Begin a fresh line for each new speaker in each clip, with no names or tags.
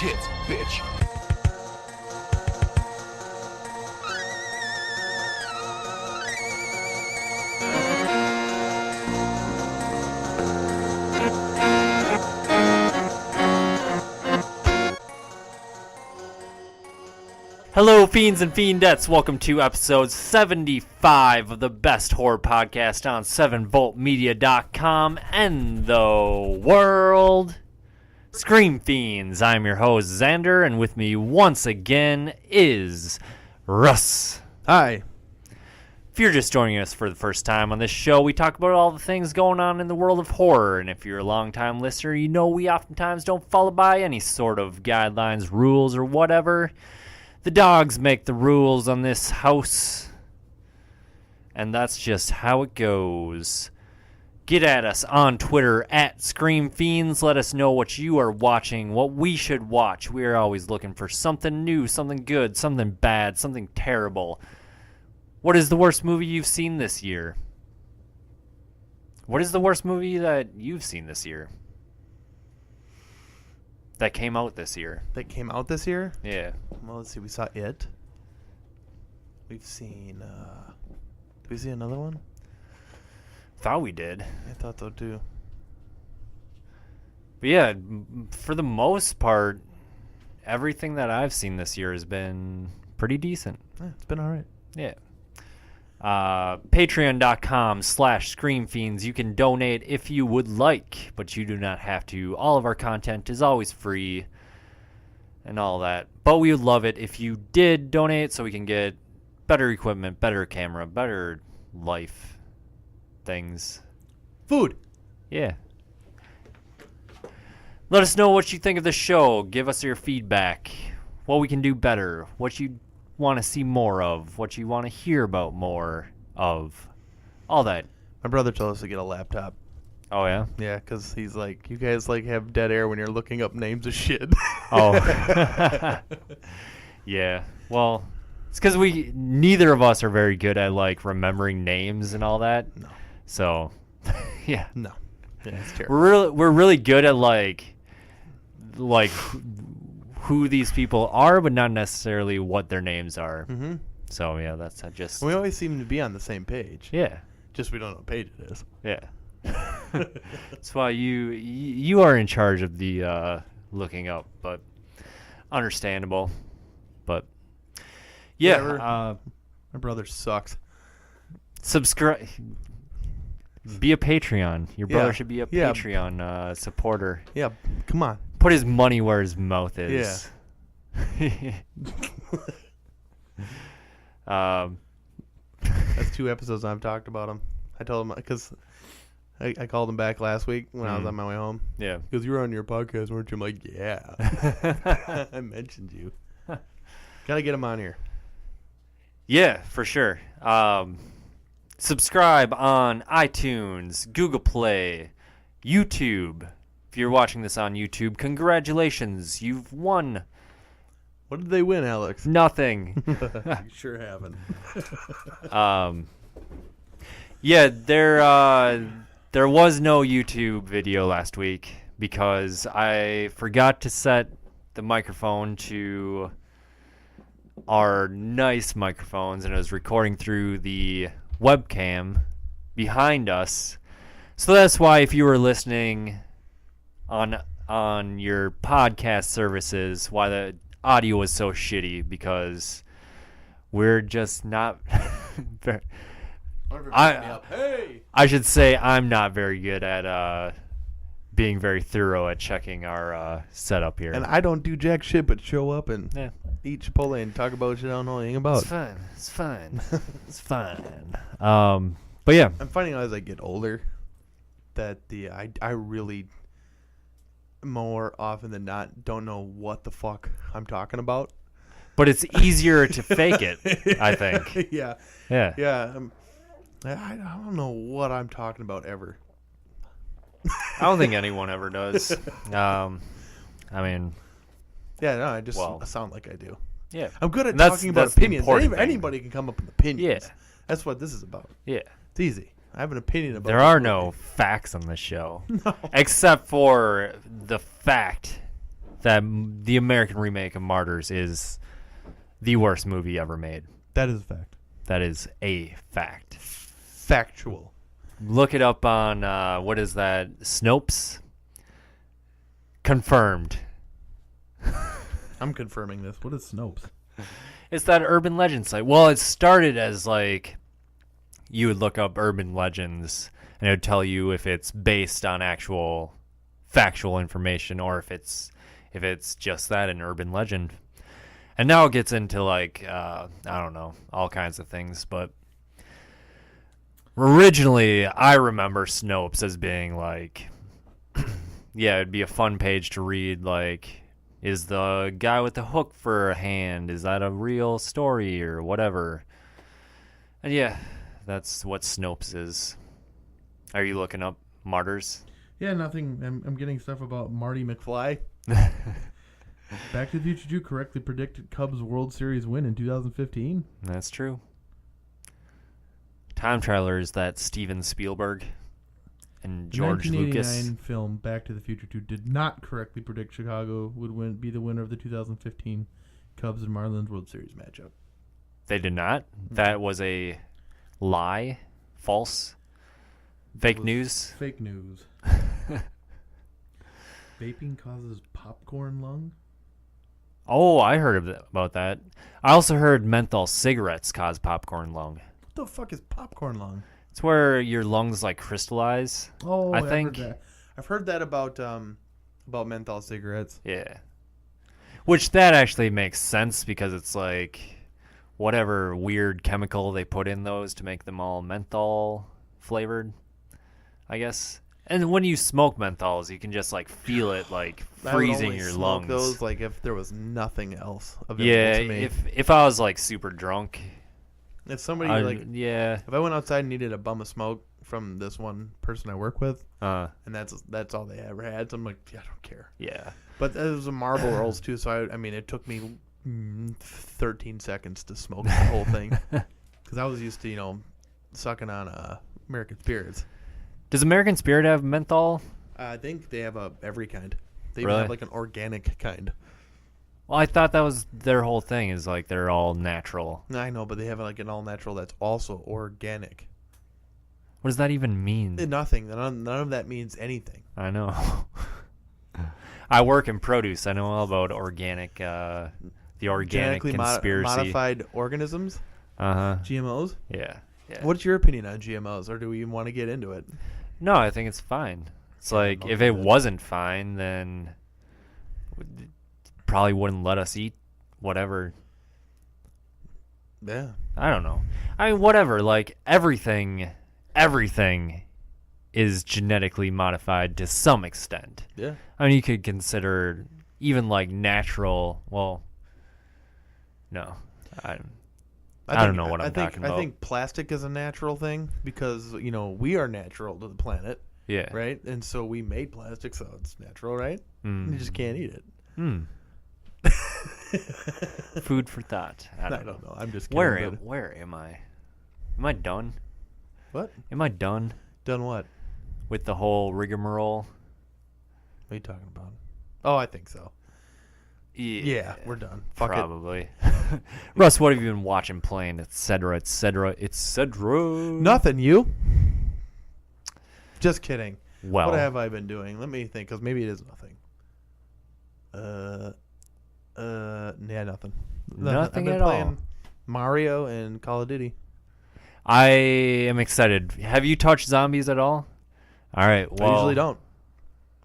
tits, bitch.
Hello, fiends and fiendettes. Welcome to episode 75 of the best horror podcast on 7voltmedia.com and the world. Scream Fiends. I'm your host, Xander, and with me once again is Russ.
Hi.
If you're just joining us for the first time on this show, we talk about all the things going on in the world of horror, and if you're a long-time listener, you know we oftentimes don't follow by any sort of guidelines, rules, or whatever. The dogs make the rules on this house, and that's just how it goes. Get at us on Twitter at Scream Fiends. Let us know what you are watching, what we should watch. We are always looking for something new, something good, something bad, something terrible. What is the worst movie you've seen this year? What is the worst movie that you've seen this year? That came out this year.
That came out this year?
Yeah.
Well, let's see. We saw It. We've seen... did we see another one?
Thought we did.
I thought so, too.
But yeah, for the most part, everything that I've seen this year has been pretty decent.
Yeah, it's been all right.
Yeah. Patreon.com/ScreamFiends. You can donate if you would like, but you do not have to. All of our content is always free and all that. But we would love it if you did donate so we can get better equipment, better camera, better life things.
Food.
Yeah. Let us know what you think of the show. Give us your feedback. What we can do better. What you want to see more of, what you want to hear about more of, all that.
My brother told us to get a laptop.
Oh yeah.
Yeah, because he's like, you guys like have dead air when you're looking up names of shit.
Oh. Yeah. Well, it's because neither of us are very good at like remembering names and all that.
No.
So, yeah.
No. Yeah, it's terrible.
We're really good at like who these people are, but not necessarily what their names are.
Mm-hmm.
So yeah, that's just.
We always seem to be on the same page.
Yeah.
Just we don't know what page it is.
Yeah. That's why you are in charge of the looking up, but understandable. But yeah,
my brother sucks.
subscribe. Be a Patreon. Your brother should be a
Yeah.
Patreon supporter.
Yeah, come on.
Put his money where his mouth is.
Yeah. That's 2 episodes I've talked about him. I told him because I called him back last week when I was on my way home.
Yeah.
He goes, "You were on your podcast, weren't you?" I'm like, "Yeah." I mentioned you. Gotta get him on here.
Yeah, for sure. Subscribe on iTunes, Google Play, YouTube. If you're watching this on YouTube, congratulations. You've won
What did they win, Alex?
nothing.
You sure haven't.
Yeah, there was no YouTube video last week because I forgot to set the microphone to our nice microphones, and it was recording through the webcam behind us. So that's why if you were listening on your podcast services, why the audio was so shitty, because we're just not very, I should say I'm not very good at being very thorough at checking our setup here.
And I don't do jack shit but show up and
Yeah.
eat Chipotle and talk about shit I don't know anything about.
It's fine. It's fine. It's fine. But yeah.
I'm finding out as I get older that I really more often than not don't know what the fuck I'm talking about.
But it's easier to fake it, I think.
Yeah.
Yeah.
Yeah. I don't know what I'm talking about ever.
I don't think anyone ever does. I mean,
Yeah, no, I just
Well.
sound like I do.
yeah.
I'm good at
That's-
talking about
that's the
opinions.
important thing.
Anybody can come up with opinions.
Yeah.
That's what this is about.
Yeah.
It's easy. I have an opinion about
There
this
are
movie.
no facts on this show.
No.
Except for the fact that the American remake of Martyrs is the worst movie ever made.
That is a fact.
That is a fact.
Factual.
Look it up on, what is that, Snopes? Confirmed.
I'm confirming this. What is Snopes?
It's that urban legend site. Well, it started as like you would look up urban legends and it would tell you if it's based on actual factual information or if it's just that, an urban legend. And now it gets into like I don't know, all kinds of things, but originally I remember Snopes as being like yeah, it'd be a fun page to read, like, is the guy with the hook for a hand, is that a real story or whatever? And yeah, that's what Snopes is. Are you looking up Martyrs?
Yeah, nothing. I'm getting stuff about Marty McFly. Back to the Future 2 correctly predicted Cubs World Series win in 2015.
That's true. Time Traveler is that Steven Spielberg and George
The 1989
Lucas.
film Back to the Future 2 did not correctly predict Chicago would be the winner of the 2015 Cubs and Marlins World Series matchup.
They did not? That was a lie? False? Fake news?
Fake news. Vaping causes popcorn lung?
Oh, I heard about that. I also heard menthol cigarettes cause popcorn lung.
What the fuck is popcorn lung?
It's where your lungs like crystallize.
Oh,
I think.
I've heard that about menthol cigarettes.
Yeah. Which that actually makes sense because it's like whatever weird chemical they put in those to make them all menthol flavored, I guess. And when you smoke menthols, you can just like feel it like freezing your lungs.
Those like if there was nothing else available
Yeah,
to me.
if I was like super drunk,
If somebody
yeah,
if I went outside and needed a bum of smoke from this one person I work with, and that's all they ever had, so I'm like, yeah, I don't care.
yeah.
But it was a Marlboro Rolls too, so I mean, it took me 13 seconds to smoke the whole thing because I was used to sucking on American Spirits.
Does American Spirit have menthol?
I think they have every kind. They
Really?
even have like an organic kind.
Well, I thought that was their whole thing is like they're all natural.
I know, but they have like an all natural that's also organic.
What does that even mean?
Nothing. None of that means anything.
I know. I work in produce. I know all about organic, the organic
Genetically
conspiracy.
modified organisms,
Uh-huh.
GMOs.
Yeah. Yeah.
What's your opinion on GMOs, or do we even want to get into it?
No, I think it's fine. It's like if
okay,
it
then.
wasn't fine, then probably wouldn't let us eat whatever.
Yeah.
I don't know. I mean, whatever. Like everything is genetically modified to some extent.
Yeah.
I mean, you could consider even like natural. Well, no, I don't know what I'm talking about.
I think plastic is a natural thing because we are natural to the planet,
Yeah.
right? And so we made plastic, so it's natural, right? You just can't eat it.
Food for thought. I
I
don't
don't
know.
know. I'm just kidding.
Where am I? Am I done?
What?
Am I done
Done what?
with the whole rigmarole?
What are you talking about? Oh, I think so. Yeah, we're done. Fuck it.
Probably. Russ, what have you been watching, playing, etc., etc., etc.?
Nothing. You? Just kidding.
Well,
What have I been doing? Let me think, because maybe it is nothing. Yeah, nothing.
Nothing
I've been
at all.
playing Mario and Call of Duty.
I am excited. Have you touched zombies at all? All right. Well,
I usually don't.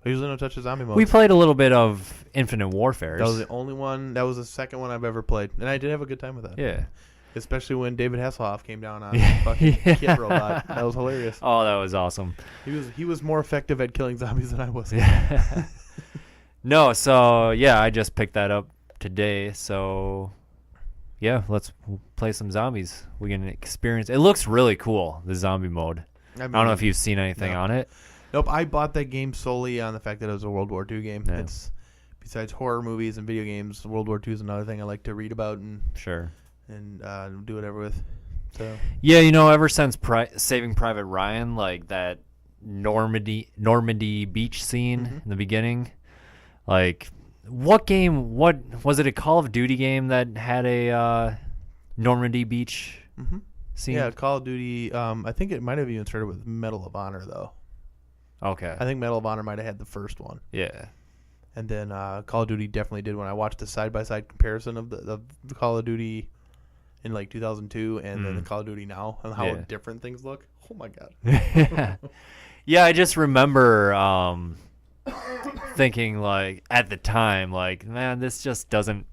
I usually don't touch the zombie mode.
We played a little bit of Infinite Warfare.
That was the only one. That was the second one I've ever played, and I did have a good time with that.
Yeah.
Especially when David Hasselhoff came down on
Yeah.
fucking Kid Robot. That was hilarious.
Oh, that was awesome.
He was more effective at killing zombies than I was.
No, so yeah, I just picked that up today. So yeah, let's play some zombies. We can experience. It looks really cool. The zombie mode. I don't know if you've seen anything on it.
Nope, I bought that game solely on the fact that it was a World War II game.
Yeah.
It's besides horror movies and video games, World War II is another thing I like to read about and
Sure.
do whatever with. So
Yeah, ever since Saving Private Ryan, like that Normandy beach scene in the beginning, like what game? What was it? A Call of Duty game that had a Normandy Beach scene?
Yeah, Call of Duty. I think it might have even started with Medal of Honor though.
Okay.
I think Medal of Honor might have had the first one.
Yeah.
And then Call of Duty definitely did. When I watched the side-by-side comparison of the Call of Duty in like 2002 and then the Call of Duty now and how different things look. Oh my god.
Yeah, I just remember thinking like at the time, like, man, this just doesn't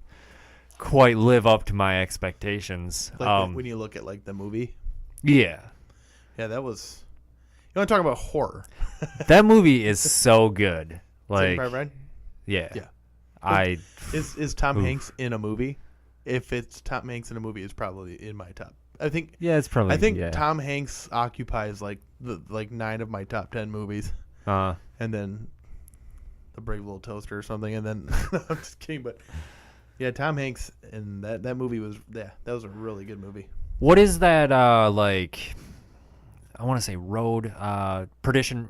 quite live up to my expectations.
Like when you look at like the movie.
Yeah.
Yeah, that was. You want to talk about horror?
That movie is so good. Like,
Right?
yeah.
Yeah. Is Tom Hanks in a movie? If it's Tom Hanks in a movie, it's probably in my top. I think.
Yeah, it's probably.
I think Tom Hanks occupies like 9 of my top 10 movies. And then The Brave Little Toaster or something, and then I'm just kidding, but yeah, Tom Hanks and that movie was that was a really good movie.
What is that like? I want to say Road to Perdition.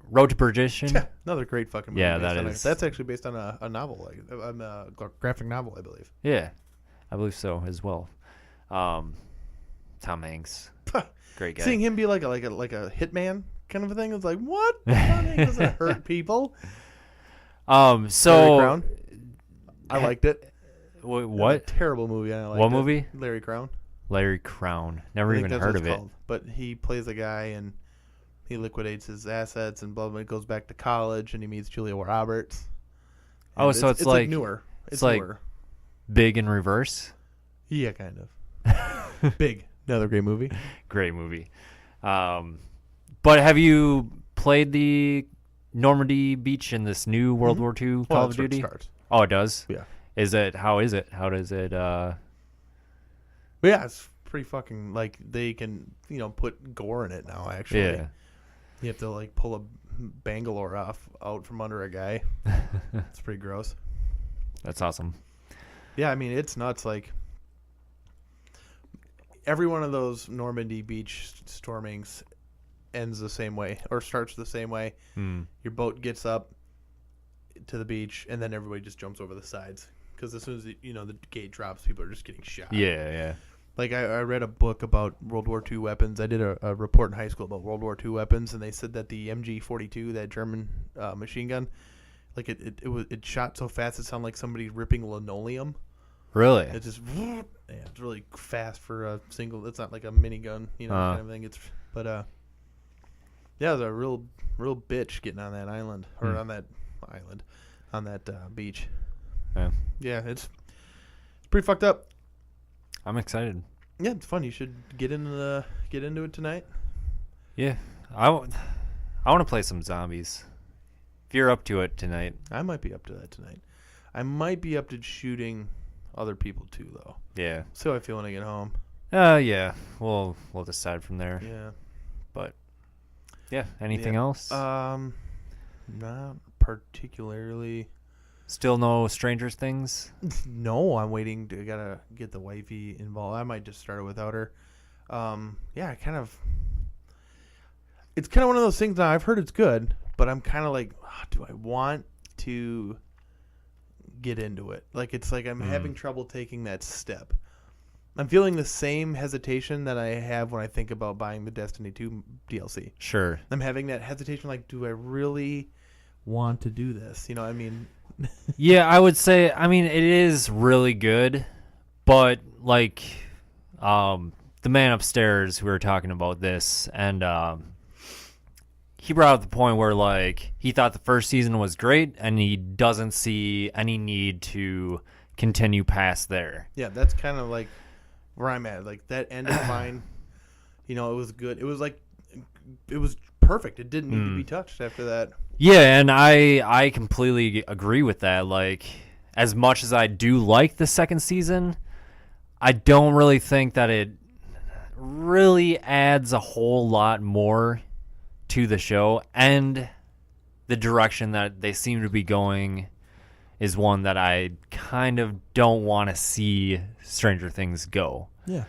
Yeah, another great fucking movie.
Yeah, that is.
That's actually based on a novel, like a graphic novel, I believe.
Yeah, I believe so as well. Tom Hanks, great guy.
Seeing him be like a hitman kind of a thing, it's like, what? Tom Hanks doesn't hurt people.
So
Larry Crown. I liked it.
What?
Terrible movie. I liked
What
it.
movie?
Larry Crown.
Larry Crown. Never
I think
even
that's
heard
what
of
it's
it.
called. But he plays a guy and he liquidates his assets and blah blah. He goes back to college and he meets Julia Roberts.
Oh,
And
so it's like
newer.
It's like
newer.
Big in Reverse.
Yeah, kind of. Big. Another great movie.
Great movie. But have you played the Normandy Beach in this new World War II Call of Duty?
Starts.
Oh, it does?
Yeah.
How is it? How does it
But yeah, it's pretty fucking like they can, put gore in it now actually.
Yeah.
You have to like pull a Bangalore out from under a guy. It's pretty gross.
That's awesome.
Yeah, I mean it's nuts. Like every one of those Normandy Beach stormings ends the same way or starts the same way. Your boat gets up to the beach and then everybody just jumps over the sides because as soon as the gate drops, people are just getting shot.
Yeah.
Like I read a book about World War II weapons. I did a report in high school about World War II weapons, and they said that the MG-42, that German machine gun, like it shot so fast it sounded like somebody ripping linoleum.
Really?
It just it's really fast for a single. It's not like a minigun, kind of thing. Yeah, it was a real bitch getting on that island or on that beach. Yeah, it's pretty fucked up.
I'm excited.
Yeah, it's fun. You should get into it tonight.
Yeah, I want to play some zombies. If you're up to it tonight,
I might be up to that tonight. I might be up to shooting other people too, though.
yeah.
So I feel when I get home.
Yeah. We'll decide from there.
Yeah.
But yeah, anything else?
Not particularly.
Still no Stranger Things?
No, I'm waiting. I gotta get the wifey involved. I might just start it without her. Yeah, it's kind of one of those things now. I've heard it's good, but I'm kind of like, do I want to get into it? Like, it's like I'm having trouble taking that step. I'm feeling the same hesitation that I have when I think about buying the Destiny 2 DLC.
Sure.
I'm having that hesitation, like, do I really want to do this? I mean...
Yeah, I would say, it is really good, but like the man upstairs who we were talking about this, and he brought up the point where like he thought the first season was great and he doesn't see any need to continue past there.
Yeah, that's kind of like where I'm at. Like that end of mine, it was good. It was like it was perfect. It didn't need to be touched after that.
Yeah, and I completely agree with that. Like, as much as I do like the second season, I don't really think that it really adds a whole lot more to the show. And the direction that they seem to be going is one that I kind of don't want to see Stranger Things go.
Yeah.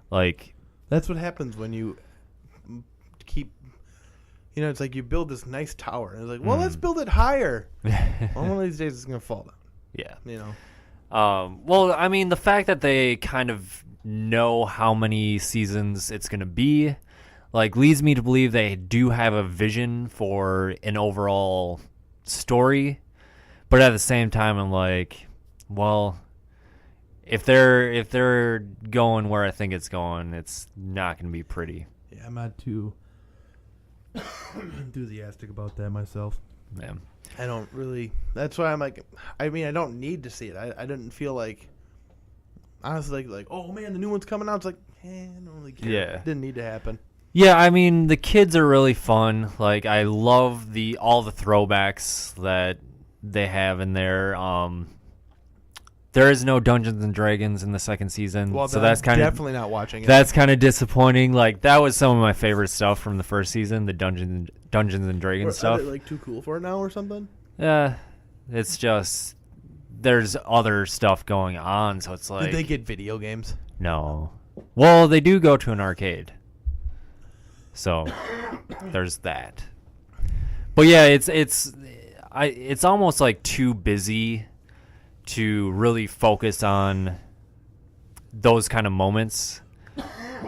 Like,
that's what happens when you keep... it's like you build this nice tower, and it's like, well, let's build it higher. Well, one of these days it's going to fall down.
Yeah.
You know.
Well, I mean, the fact that they kind of know how many seasons it's going to be, like, leads me to believe they do have a vision for an overall story. But at the same time, I'm like, well, if they're going where I think it's going, it's not going to be pretty.
Yeah, I'm not too enthusiastic about that myself.
Yeah.
I don't really. That's why I'm like. I mean, I don't need to see it. I didn't feel like. Honestly, like, oh man, the new one's coming out. It's like, I don't really care.
Yeah.
Didn't need to happen.
Yeah, I mean, the kids are really fun. Like, I love all the throwbacks that they have in there. There is no Dungeons and Dragons in the second season,
Well,
so that's kind of
definitely not watching it.
That's kind of disappointing. Like, that was some of my favorite stuff from the first season, the Dungeons and Dragons stuff.
Are they, like, too cool for it now or something?
Yeah, it's just there's other stuff going on, so it's like.
Did they get video games?
No. Well, they do go to an arcade. So there's that. But yeah, it's almost like too busy to really focus on those kind of moments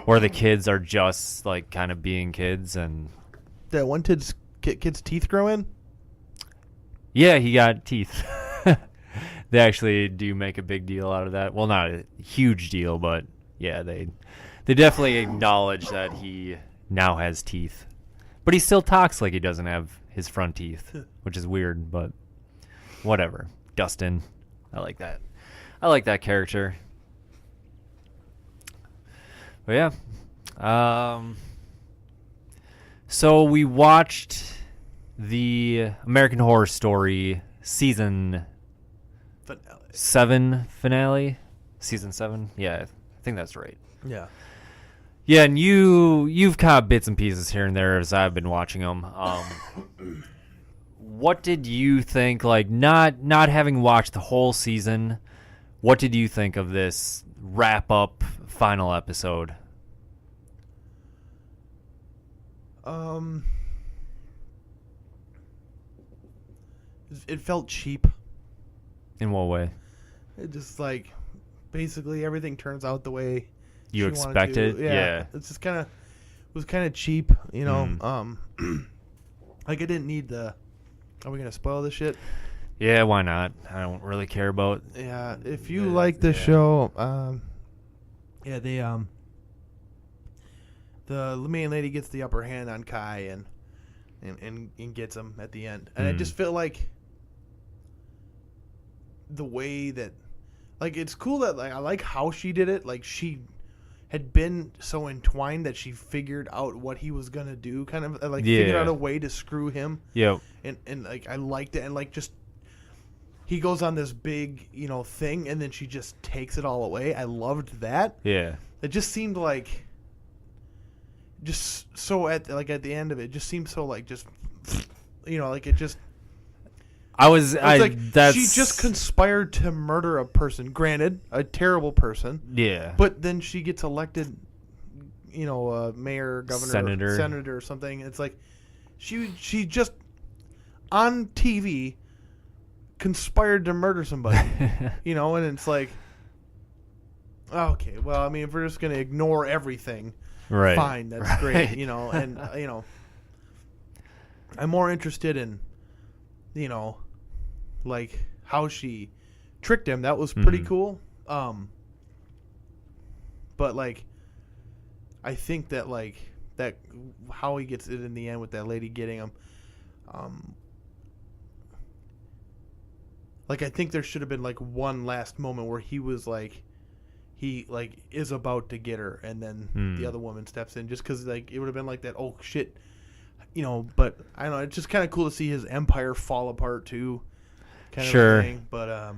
where the kids are just like kind of being kids. And
That one kid's teeth grow in?
yeah, he got teeth. They actually do make a big deal out of that. Well, not a huge deal, but yeah, they definitely acknowledge that he now has teeth. But he still talks like he doesn't have his front teeth, which is weird, but whatever. Dustin. I like that. I like that character. But yeah. So we watched the American Horror Story season 7 finale. Season 7? Yeah, I think that's right.
Yeah.
Yeah, and you've caught bits and pieces here and there as I've been watching them. What did you think? Like, not having watched the whole season, what did you think of this wrap up final episode?
It felt cheap.
In what way?
It just like basically everything turns out the way
You
she wanted
expected?
to.
Yeah.
It's just was kind of cheap, you know. Like I didn't need the. Are we gonna spoil this shit?
Yeah, why not? I don't really care about.
Yeah, if you like the show, yeah, they the main lady gets the upper hand on Kai and gets him at the end, and I just feel like the way that, like, it's cool that like I like how she did it. Like she had been so entwined that she figured out what he was gonna do, kind of like figured out a way to screw him.
Yeah.
And like I liked it, and like just he goes on this big, you know, thing, and then she just takes it all away. I loved that.
Yeah.
It just seemed like just so at the end of it just seemed so like just, you know, like it just she just conspired to murder a person, granted a terrible person,
yeah,
but then she gets elected, you know, mayor, governor, senator or something. It's like she just on TV conspired to murder somebody. You know, and it's like, okay, well, I mean, if we're just going to ignore everything,
right,
fine, that's great, you know, and, you know, I'm more interested in, you know, like, how she tricked him. That was pretty cool. But, like, I think that, like, that how he gets it in the end with that lady getting him, like, I think there should have been, like, one last moment where he was, like, he, like, is about to get her, and then the other woman steps in, just because, like, it would have been like that, oh, shit, you know, but, I don't know, it's just kind of cool to see his empire fall apart, too, kind of thing, but,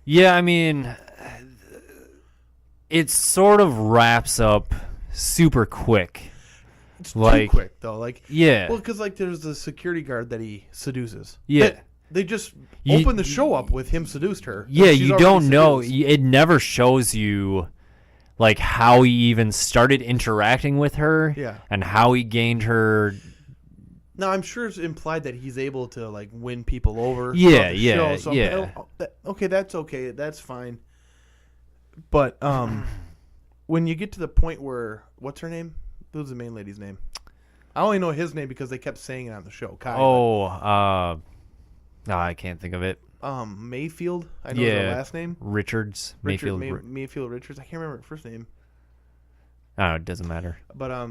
yeah, I mean, it sort of wraps up super quick.
It's
like,
too quick, though, like,
yeah.
Well, because, like, there's the security guard that he seduces.
Yeah.
They just open the show up with him seduced her.
Yeah,
She's
you
already
don't know.
seduced.
It never shows you, like, how he even started interacting with her.
Yeah.
And how he gained her
No, I'm sure it's implied that he's able to like win people over.
Yeah,
throughout the
yeah,
show, so
yeah.
Okay, that's okay. That's fine. But when you get to the point where what's her name? Who's the main lady's name? I only know his name because they kept saying it on the show. Kai,
No, I can't think of it.
Mayfield. I know her last name.
Richards. Mayfield.
Mayfield Richards. I can't remember her first name.
Oh, it doesn't matter.
But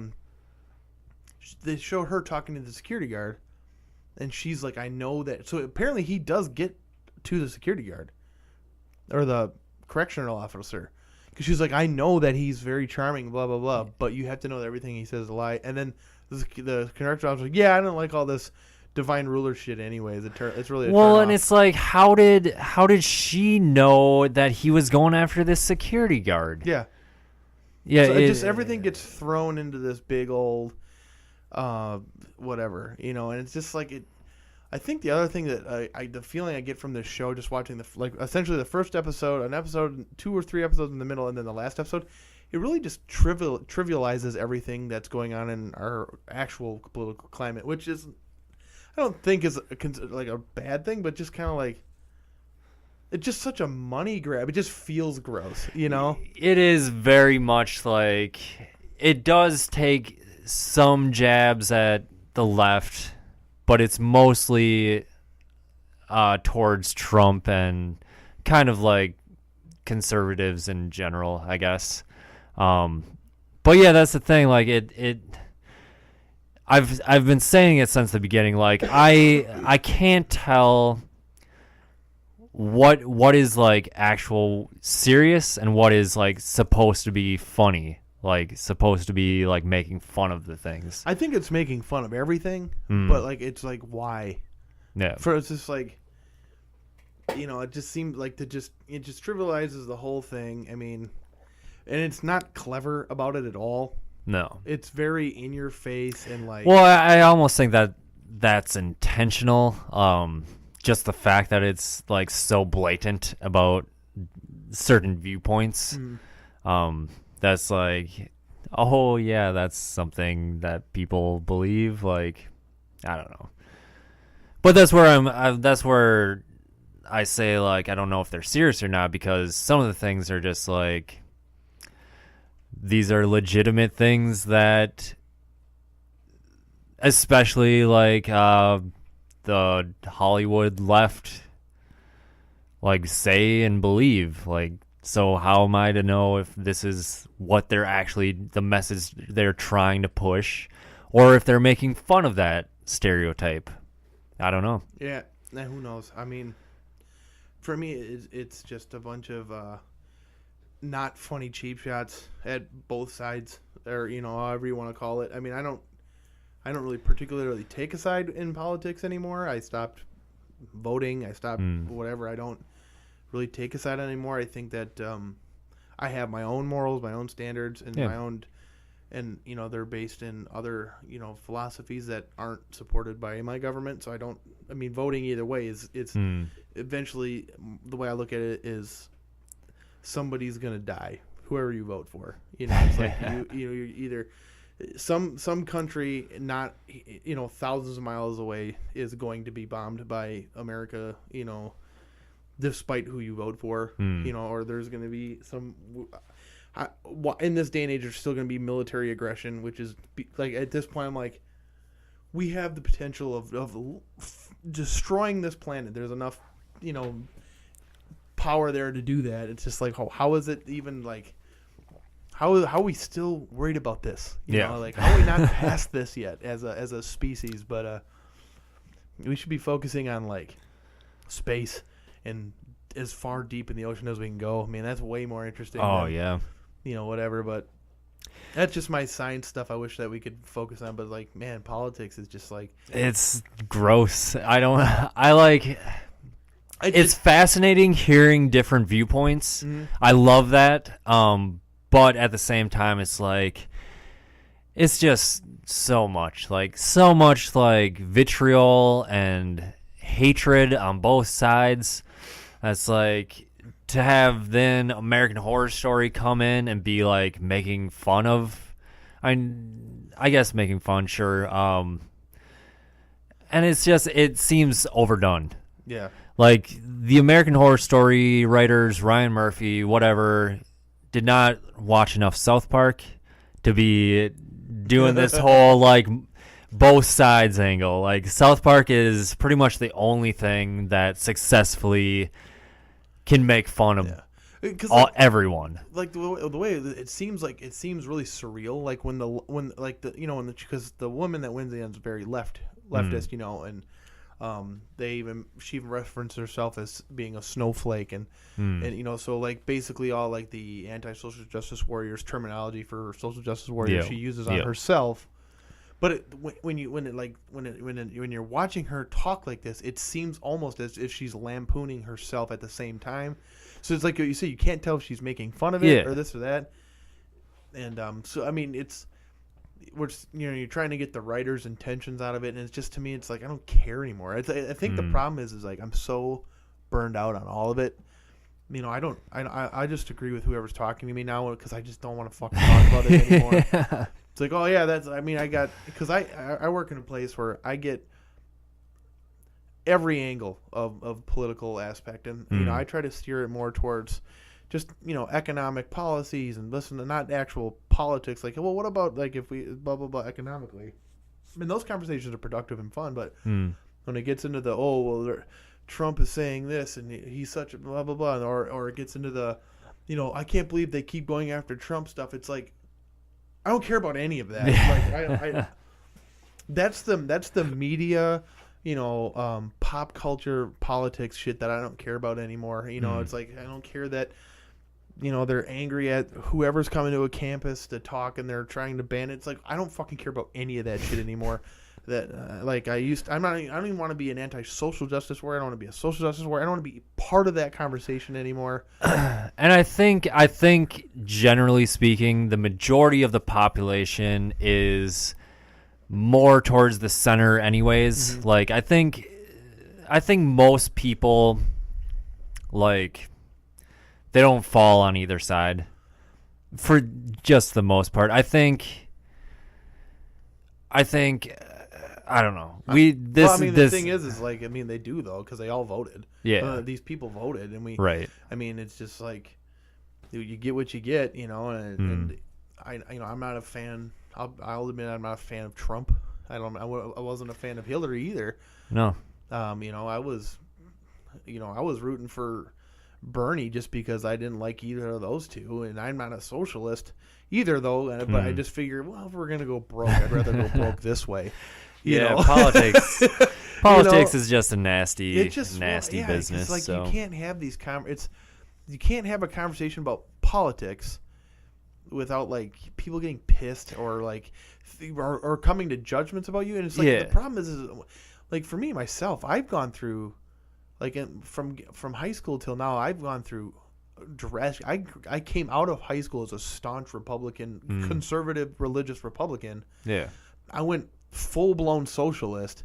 they show her talking to the security guard, and she's like, "I know that." So apparently, he does get to the security guard or the correctional officer, because she's like, "I know that he's very charming, blah blah blah, but you have to know that everything he says is a lie." And then the correctional officer, like, "Yeah, I don't like all this divine ruler shit anyways. It's really a
well,
turn
and
off."
it's like, how did she know that he was going after this security guard?
Yeah.
Yeah,
So just everything gets thrown into this big old whatever, and it's just like it. I think the other thing that the feeling I get from this show, just watching essentially the first episode, an episode, 2 or 3 episodes in the middle, and then the last episode, it really just trivializes everything that's going on in our actual political climate, which is, I don't think is like a bad thing, but just kind of like, it's just such a money grab. It just feels gross,
It is very much like, it does take some jabs at the left, but it's mostly towards Trump and kind of like conservatives in general, I guess. But yeah, that's the thing. Like I've been saying it since the beginning. Like I can't tell what is like actual serious and what is like supposed to be funny. Like supposed to be like making fun of the things.
I think it's making fun of everything, but like it's like why?
Yeah.
It's just like, it just seems like it just trivializes the whole thing. I mean, and it's not clever about it at all.
No.
It's very in your face and like.
Well, I almost think that that's intentional. Just the fact that it's like so blatant about certain viewpoints. That's like, oh yeah, that's something that people believe. Like, I don't know. But that's where that's where I say, like, I don't know if they're serious or not, because some of the things are just like, these are legitimate things that, especially like the Hollywood left, like, say and believe. Like, so how am I to know if this is what they're actually, the message they're trying to push, or if they're making fun of that stereotype? I don't know.
Yeah, who knows? I mean, for me, it's just a bunch of not funny cheap shots at both sides, or however you want to call it. I mean, I don't really particularly take a side in politics anymore. I stopped voting. I stopped whatever. I don't really take a side anymore. I think that I have my own morals, my own standards, and my own, and they're based in other philosophies that aren't supported by my government. So voting either way it's eventually, the way I look at it is, somebody's gonna die, whoever you vote for. It's like you're either some country not thousands of miles away is going to be bombed by America, despite who you vote for, or there's going to be some. In this day and age, there's still going to be military aggression, which is like, at this point, I'm like, we have the potential of destroying this planet. There's enough, power there to do that. It's just like, how is it even like? How are we still worried about this? Like, how are we not past this yet as a species? But we should be focusing on like space and as far deep in the ocean as we can go. I mean, that's way more interesting. Whatever. But that's just my science stuff. I wish that we could focus on. But like, man, politics is just like,
it's gross. It's fascinating hearing different viewpoints. I love that. But at the same time, it's like, it's just so much like vitriol and hatred on both sides. That's like, to have then American Horror Story come in and be like making fun of, I guess making fun, sure. And it's just, it seems overdone.
Yeah.
Like, the American Horror Story writers, Ryan Murphy, whatever, did not watch enough South Park to be doing this whole, like, both sides angle. Like, South Park is pretty much the only thing that successfully can make fun of everyone.
Like the way it seems really surreal. Like because the woman that wins the end is very leftist, you know, and she even referenced herself as being a snowflake, and you know, so like basically all like the anti-social justice warriors terminology for social justice warriors she uses on herself. But when you're watching her talk like this, it seems almost as if she's lampooning herself at the same time. So it's like you say, you can't tell if she's making fun of it or this or that. And so I mean, you're trying to get the writer's intentions out of it, and it's just, to me, it's like I don't care anymore. I think the problem is like I'm so burned out on all of it. You know, I just agree with whoever's talking to me now, because I just don't want to fucking talk about it anymore. It's like, oh yeah, because I work in a place where I get every angle of political aspect, and you know, I try to steer it more towards just, you know, economic policies and listen to not actual politics. Like, well, what about like if we blah blah blah economically? I mean, those conversations are productive and fun, but when it gets into the Trump is saying this and he's such a blah blah blah, or it gets into the, you know, I can't believe they keep going after Trump stuff. It's like, I don't care about any of that. Like, that's the media, you know, pop culture politics shit that I don't care about anymore. You know, it's like, I don't care that, you know, they're angry at whoever's coming to a campus to talk and they're trying to ban it. It's like, I don't fucking care about any of that shit anymore. That like I don't even want to be an anti-social justice warrior. I don't want to be a social justice warrior. I don't want to be part of that conversation anymore.
And I think generally speaking, the majority of the population is more towards the center anyways. Mm-hmm. Like I think most people, like, they don't fall on either side for just the most part. I think I don't know.
The thing is like, I mean, they do though, because they all voted.
Yeah,
these people voted, and we.
Right.
I mean, it's just like, you get what you get, you know. And I'm not a fan. I'll admit I'm not a fan of Trump. I wasn't a fan of Hillary either.
No.
You know, I was rooting for Bernie just because I didn't like either of those two, and I'm not a socialist either, though. But I just figured, well, if we're gonna go broke, I'd rather go broke this way. You know? Politics
is just a nasty business.
Like,
so.
You can't have these you can't have a conversation about politics without like people getting pissed or like or coming to judgments about you. And it's like, the problem is like, for me myself, I've gone through, like, from high school till now, I've gone through drastic. I came out of high school as a staunch Republican, conservative, religious Republican.
Yeah.
I went full-blown socialist.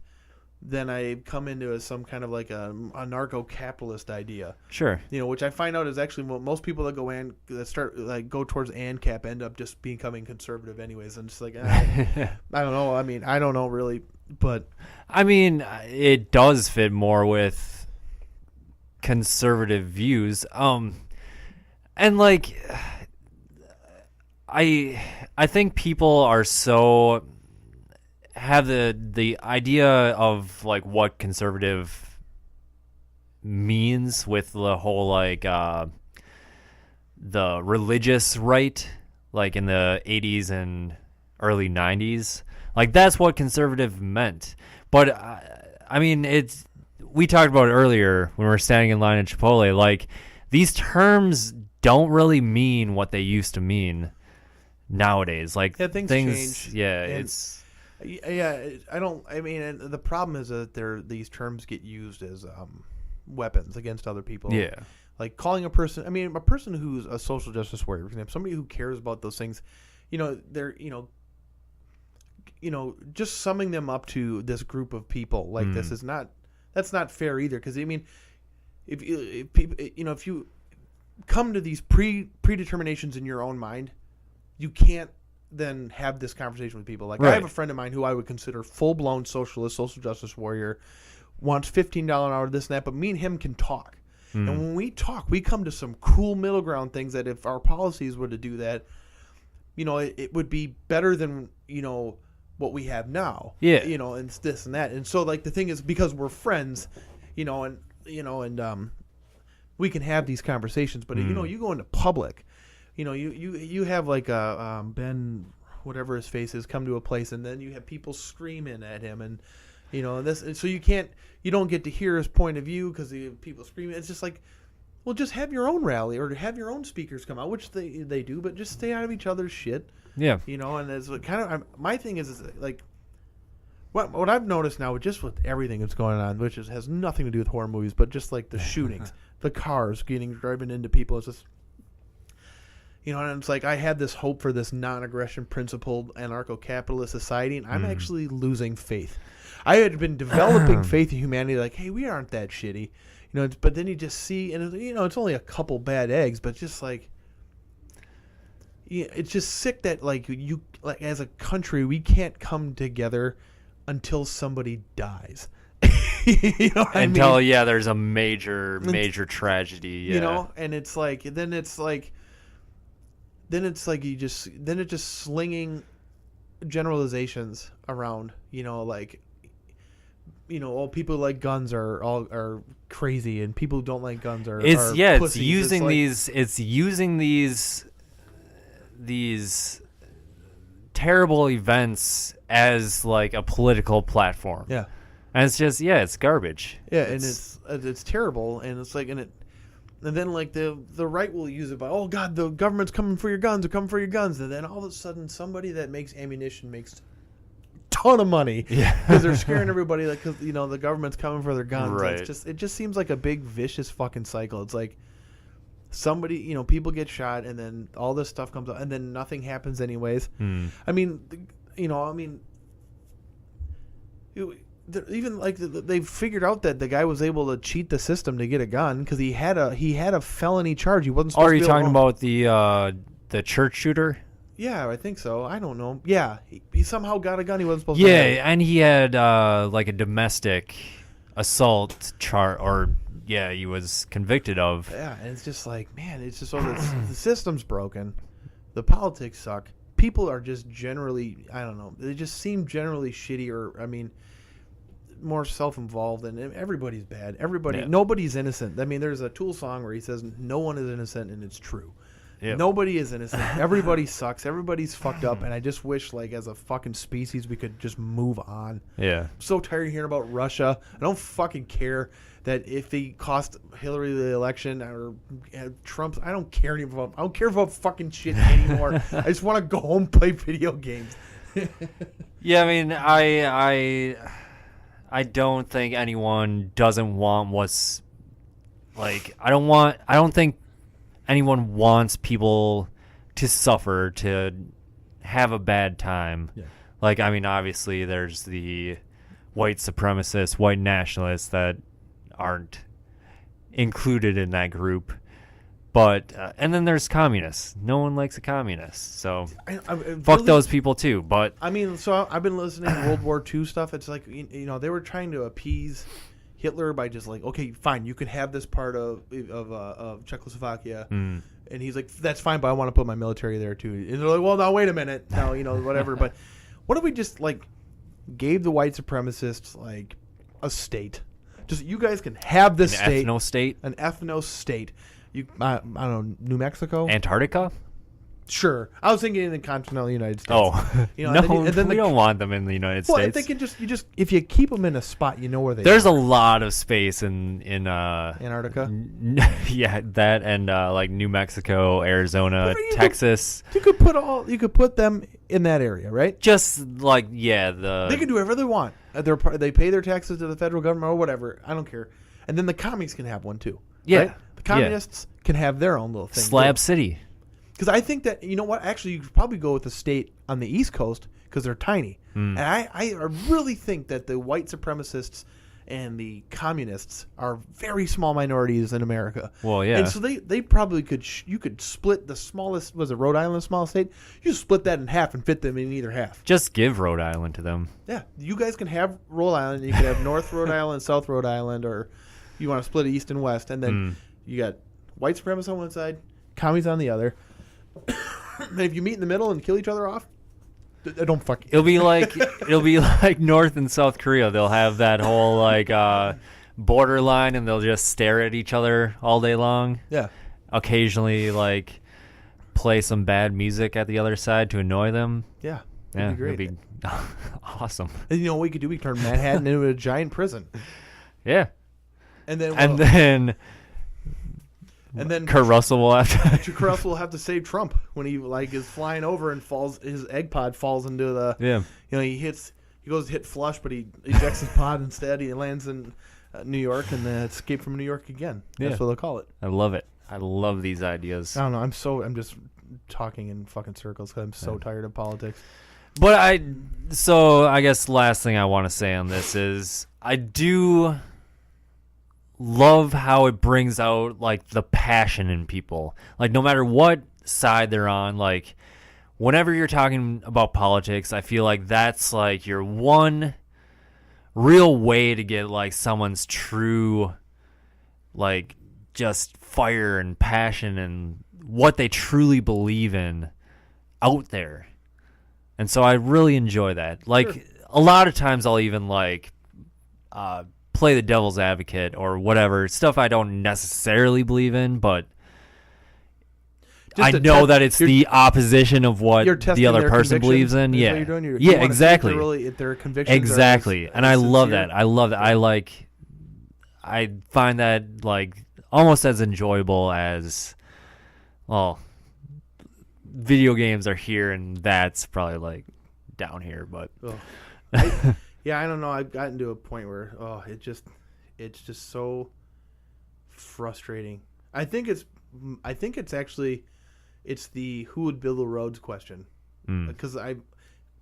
Then I come into some kind of like a narco-capitalist idea. Sure. You know, which I find out is actually most people that go towards ANCAP end up just becoming conservative anyways. And just like, I don't know. I mean, I don't know really, but
I mean, it does fit more with conservative views. And like, I think people are so have the idea of like what conservative means with the whole like the religious right, like in the 80s and early 90s. Like, that's what conservative meant. But I mean, we talked about it earlier when we were standing in line at Chipotle. Like, these terms don't really mean what they used to mean nowadays. Like,
things change.
Yeah,
I mean, and the problem is that these terms get used as weapons against other people. Yeah. Like calling a person who's a social justice warrior, for example, somebody who cares about those things, you know, they're, just summing them up to this group of people like this that's not fair either. Because I mean, if you come to these predeterminations in your own mind, you can't than have this conversation with people. Like
Right.
I have a friend of mine who I would consider full-blown socialist, social justice warrior, wants $15 an hour, this and that, but me and him can talk. And when we talk, we come to some cool middle ground things that if our policies were to do that, it would be better than, what we have now.
Yeah.
And it's this and that. And so, like, the thing is, because we're friends, and we can have these conversations, but, you go into public, you have, like, Ben, whatever his face is, come to a place, and then you have people screaming at him, and, this, and so you don't get to hear his point of view because people screaming. It's just like, well, just have your own rally or have your own speakers come out, which they do, but just stay out of each other's shit.
Yeah.
And it's kind of my thing is like what I've noticed now, just with everything that's going on, which has nothing to do with horror movies, but just like the shootings, the cars driving into people, it's just and it's like I had this hope for this non-aggression principled anarcho-capitalist society, and I'm actually losing faith. I had been developing faith in humanity, like, hey, we aren't that shitty, but then you just see, and it's only a couple bad eggs, but just like. Yeah, it's just sick that like as a country we can't come together until somebody dies.
There's a major tragedy. Yeah.
And it's like it just slinging generalizations around. People who like guns are crazy, and people who don't like guns are
it's
pussies.
using these terrible events as like a political platform.
Yeah.
And it's just it's garbage.
Yeah, and it's terrible, and it's like and then like the right will use it by, oh God, the government's coming for your guns, and then all of a sudden somebody that makes ammunition makes a ton of money because they're scaring everybody, like, because the government's coming for their guns.
Right.
It just seems like a big vicious fucking cycle. It's like somebody, people get shot, and then all this stuff comes out, and then nothing happens anyways. I mean, even like they've figured out that the guy was able to cheat the system to get a gun because he had a felony charge. He wasn't supposed to be
talking about the church shooter?
Yeah, I think so. I don't know. Yeah, he somehow got a gun he wasn't supposed to have.
Yeah, and he had like a domestic assault he was convicted of.
Yeah, and it's just like, man, it's just the system's broken. The politics suck. People are just generally, I don't know, they just seem generally shitty, or, I mean, more self-involved, and everybody's bad. Nobody's innocent. I mean, there's a Tool song where he says, no one is innocent, and it's true. Yep. Nobody is innocent. Everybody sucks. Everybody's fucked up, and I just wish, like, as a fucking species, we could just move on.
Yeah.
I'm so tired of hearing about Russia. I don't fucking care that if they cost Hillary the election or Trump's, I don't care anymore. I don't care about fucking shit anymore. I just want to go home and play video games.
Yeah, I mean, I don't think anyone doesn't want what's like. I don't think anyone wants people to suffer, to have a bad time. Yeah. Like, I mean, obviously there's the white supremacists, white nationalists that aren't included in that group. But, and then there's communists. No one likes a communist. So, fuck those people too. But
I mean, so I've been listening to World War II stuff. It's like, they were trying to appease Hitler by just like, okay, fine, you can have this part of Czechoslovakia. And he's like, that's fine, but I want to put my military there too. And they're like, well, now, wait a minute. Now, whatever. But what if we just, like, gave the white supremacists, like, a state? Just, you guys can have this state. An ethno state. I don't know, New Mexico?
Antarctica?
Sure. I was thinking in the continental United States.
Oh. No, we don't want them in the United States.
Well, they can if you keep them in a spot, you know where they
There's
are.
a lot of space in
Antarctica?
Yeah, that and like New Mexico, Arizona, Texas.
You could put them in that area, right?
Just like, they
can do whatever they want. They pay their taxes to the federal government or whatever. I don't care. And then the commies can have one too.
Yeah.
Right? The communists can have their own little thing.
Slab City.
Because I think that, you know what, actually you could probably go with the state on the East Coast because they're tiny. And I really think that the white supremacists and the communists are very small minorities in America.
Well, yeah.
And so they probably could you could split the smallest, was it Rhode Island, the smallest state? You split that in half and fit them in either half.
Just give Rhode Island to them.
Yeah, you guys can have Rhode Island. You can have North Rhode Island, South Rhode Island, or you want to split it east and west, and then you got white supremacists on one side, commies on the other. And if you meet in the middle and kill each other off, don't fuck.
It'll be like North and South Korea. They'll have that whole border line, and they'll just stare at each other all day long.
Yeah.
Occasionally, like play some bad music at the other side to annoy them.
Yeah.
Yeah,
Be great.
it'd be awesome.
And you know what we could do? We could turn Manhattan into a giant prison.
Yeah.
And then
Kurt Russell will have to.
Kurt Russell will have to save Trump when he is flying over and falls. His egg pod falls into the.
Yeah.
He goes to hit flush, but he ejects his pod instead. He lands in New York and then escape from New York again. That's what they'll call it.
I love it. I love these ideas.
I don't know. I'm just talking in fucking circles because I'm so tired of politics.
But I guess last thing I want to say on this is I do love how it brings out like the passion in people. Like no matter what side they're on, like whenever you're talking about politics, I feel like that's like your one real way to get like someone's true like just fire and passion and what they truly believe in out there. And so I really enjoy that. Like a lot of times I'll even like play the devil's advocate or whatever, stuff I don't necessarily believe in, but I know that it's the opposition of what the other person believes in. Yeah, exactly.
If their convictions
exactly. And I love that. I love that. I find that like almost as enjoyable as, well, video games are here, and that's probably like down here, but
I don't know. I've gotten to a point where it's just so frustrating. I think it's actually the who would build the roads question, because I've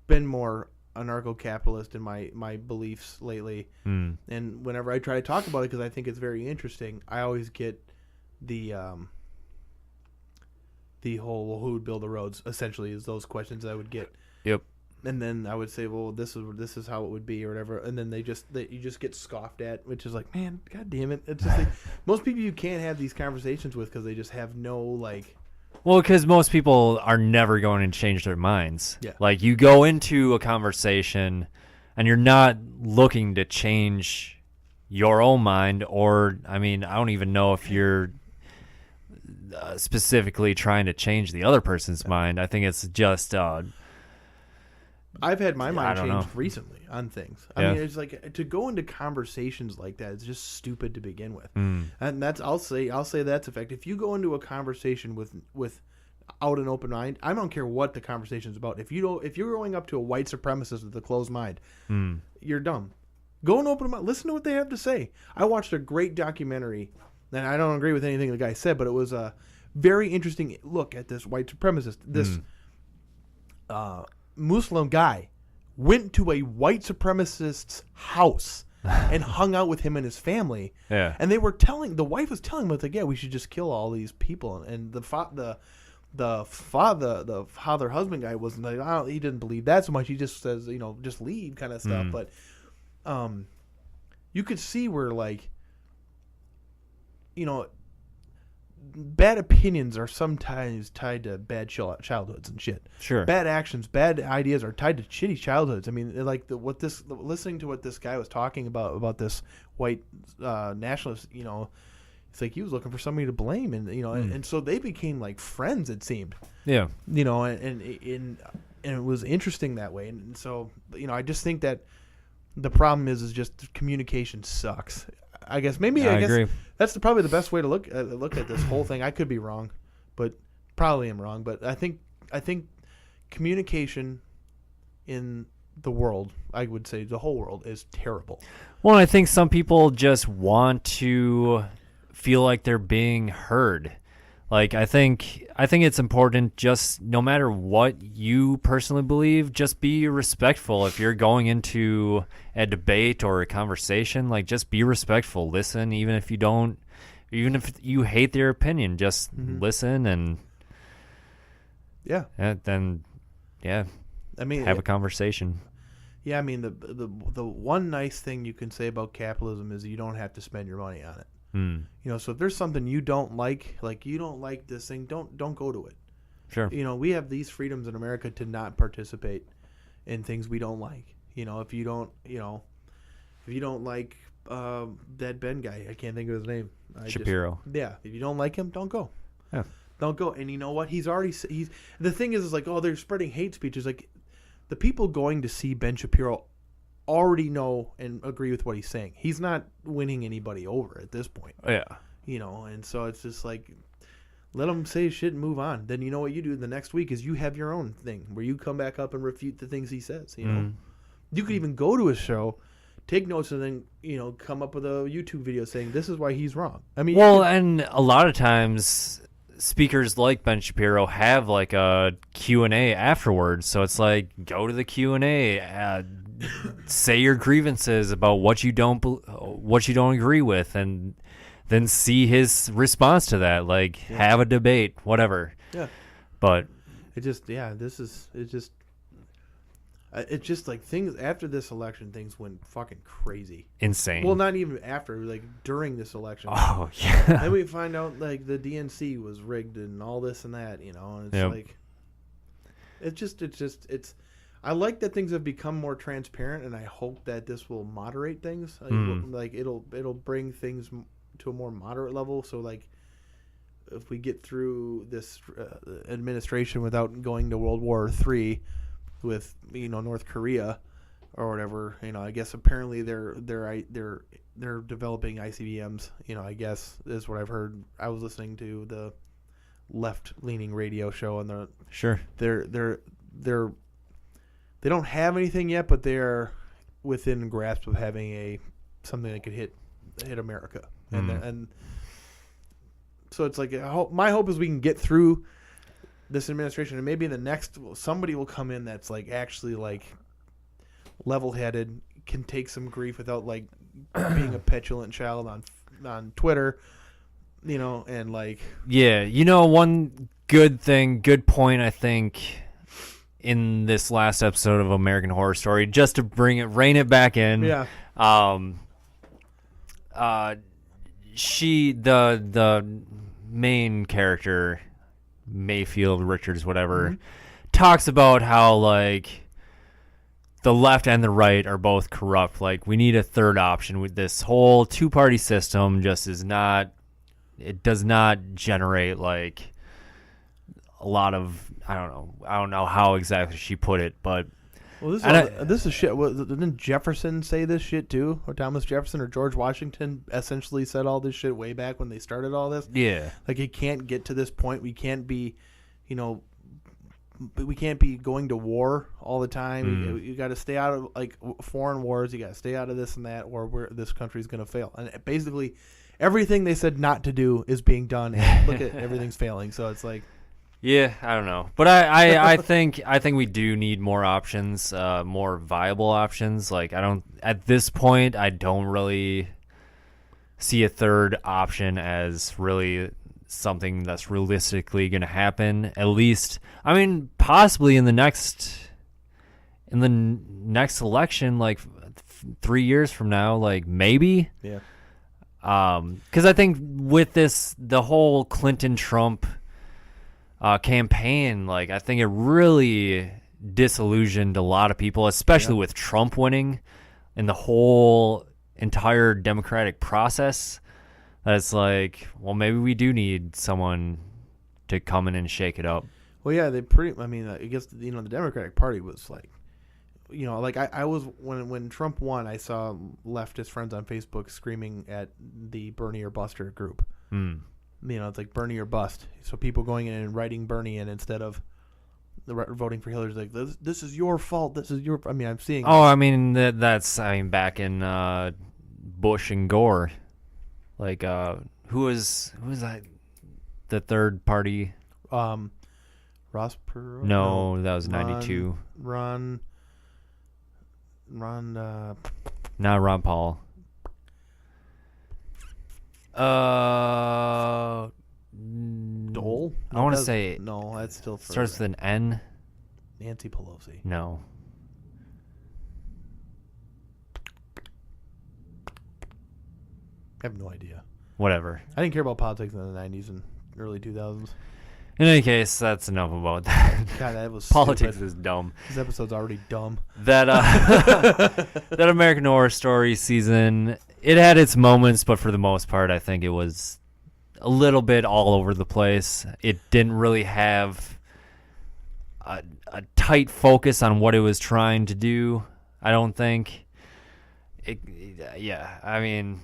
been more anarcho-capitalist in my beliefs lately, and whenever I try to talk about it, because I think it's very interesting, I always get the whole who would build the roads essentially is those questions I would get.
Yep.
And then I would say, well, this is how it would be or whatever, and then you just get scoffed at, which is like, man, god damn it! It's just like, most people you can't have these conversations with because they just have no like.
Well, because most people are never going to change their minds.
Yeah.
Like you go into a conversation, and you're not looking to change your own mind, or I mean, I don't even know if you're specifically trying to change the other person's mind. I think it's just.
I've had my mind changed recently on things. I mean, it's like to go into conversations like that. It's just stupid to begin with, and that's I'll say that's effective. If you go into a conversation with out an open mind, I don't care what the conversation is about. If you're going up to a white supremacist with a closed mind, you're dumb. Go and open mind. Listen to what they have to say. I watched a great documentary, and I don't agree with anything the guy said, but it was a very interesting look at this white supremacist. This Muslim guy went to a white supremacist's house and hung out with him and his family.
Yeah.
And the wife was telling him, like, yeah, we should just kill all these people. And the father husband guy wasn't like, he didn't believe that so much. He just says, just leave kind of stuff. But you could see where, like, bad opinions are sometimes tied to bad childhoods and shit.
Sure.
Bad actions, bad ideas are tied to shitty childhoods. I mean, like listening to what this guy was talking about this white nationalist, it's like he was looking for somebody to blame, and and so they became like friends. It seemed.
Yeah.
And it was interesting that way, and so I just think that the problem is just communication sucks. I guess I
agree.
That's probably the best way to look at this whole thing. I could be wrong, but probably am wrong. But I think communication in the world, I would say the whole world, is terrible.
Well, I think some people just want to feel like they're being heard. Like, I think it's important, just no matter what you personally believe, just be respectful. If you're going into a debate or a conversation, like, just be respectful. Listen, even if you hate their opinion, just listen and then
I mean,
have a conversation.
Yeah, I mean, the one nice thing you can say about capitalism is you don't have to spend your money on it. You know, so if there's something you don't like you don't like this thing, don't go to it.
Sure.
You know, we have these freedoms in America to not participate in things we don't like. You know, if you don't like that Ben guy, I can't think of his name.
Shapiro.
If you don't like him, don't go.
Yeah.
Don't go. And you know what? The thing is like, oh, they're spreading hate speeches. Like, the people going to see Ben Shapiro already know and agree with what he's saying. He's not winning anybody over at this point.
Yeah.
You know, and so it's just like, let him say shit and move on. Then you know what you do the next week is you have your own thing where you come back up and refute the things he says. You know, you could even go to a show, take notes, and then, you know, come up with a YouTube video saying this is why he's wrong. I mean,
and a lot of times speakers like Ben Shapiro have like a Q&A afterwards, so it's like, go to the Q&A, say your grievances about what you don't agree with, and then see his response to that. Like, have a debate, whatever. Yeah. But
it's just like things after this election, things went fucking crazy.
Insane.
Well, not even after, like during this election.
Oh, yeah.
Then we find out like the DNC was rigged and all this and that, you know, and it's like, it's I like that things have become more transparent, and I hope that this will moderate things. Like it'll bring things to a more moderate level. So like, if we get through this administration without going to World War III with, you know, North Korea or whatever, you know, I guess apparently they're developing ICBMs. You know, I guess is what I've heard. I was listening to the left-leaning radio show, and they don't have anything yet, but they're within grasp of having something that could hit America, and so it's like my hope is we can get through this administration, and maybe in the next somebody will come in that's like actually like level-headed, can take some grief without like being a petulant child on Twitter, you know, and like
you know, one good point I think in this last episode of American Horror Story, just to rein it back in.
Yeah.
The main character, Mayfield Richards, whatever, talks about how like the left and the right are both corrupt. Like, we need a third option. With this whole two-party system just does not generate like a lot of, I don't know how exactly she put it, but
this is shit. Didn't Jefferson say this shit too? Or Thomas Jefferson or George Washington essentially said all this shit way back when they started all this?
Yeah.
Like, it can't get to this point. We can't be, you know, we can't be going to war all the time. You got to stay out of like foreign wars. You got to stay out of this and that, or this country's going to fail. And basically, everything they said not to do is being done. And look at everything's failing. So it's like,
yeah, I don't know, but I think we do need more options, more viable options. Like, at this point, I don't really see a third option as really something that's realistically going to happen. At least, I mean, possibly in the next election, like 3 years from now, like maybe.
Yeah.
Because I think with the whole Clinton-Trump campaign, like, I think it really disillusioned a lot of people, especially with Trump winning and the whole entire democratic process. That's like, well, maybe we do need someone to come in and shake it up.
Well, yeah, I guess, you know, the Democratic Party was like, you know, like I was when Trump won, I saw leftist friends on Facebook screaming at the Bernie or Buster group. You know, it's like Bernie or bust. So people going in and writing Bernie in instead of voting for Hillary. Like, this is your fault. This is your. I mean, I'm seeing.
Oh, I mean that's back in Bush and Gore. Like, who was that? the third party?
Ross Perot?
No, that was 92.
Ron.
Not Ron Paul.
Dole?
I want to say
no. That's still further.
starts with an N.
Nancy Pelosi.
No.
I have no idea.
Whatever.
I didn't care about politics in the 90s and early 2000s.
In any case, that's enough about that.
God, that was
Politics
stupid.
is dumb.
This episode's already dumb.
That that American Horror Story season, it had its moments, but for the most part, I think it was a little bit all over the place. It didn't really have a tight focus on what it was trying to do. I don't think. Yeah, I mean,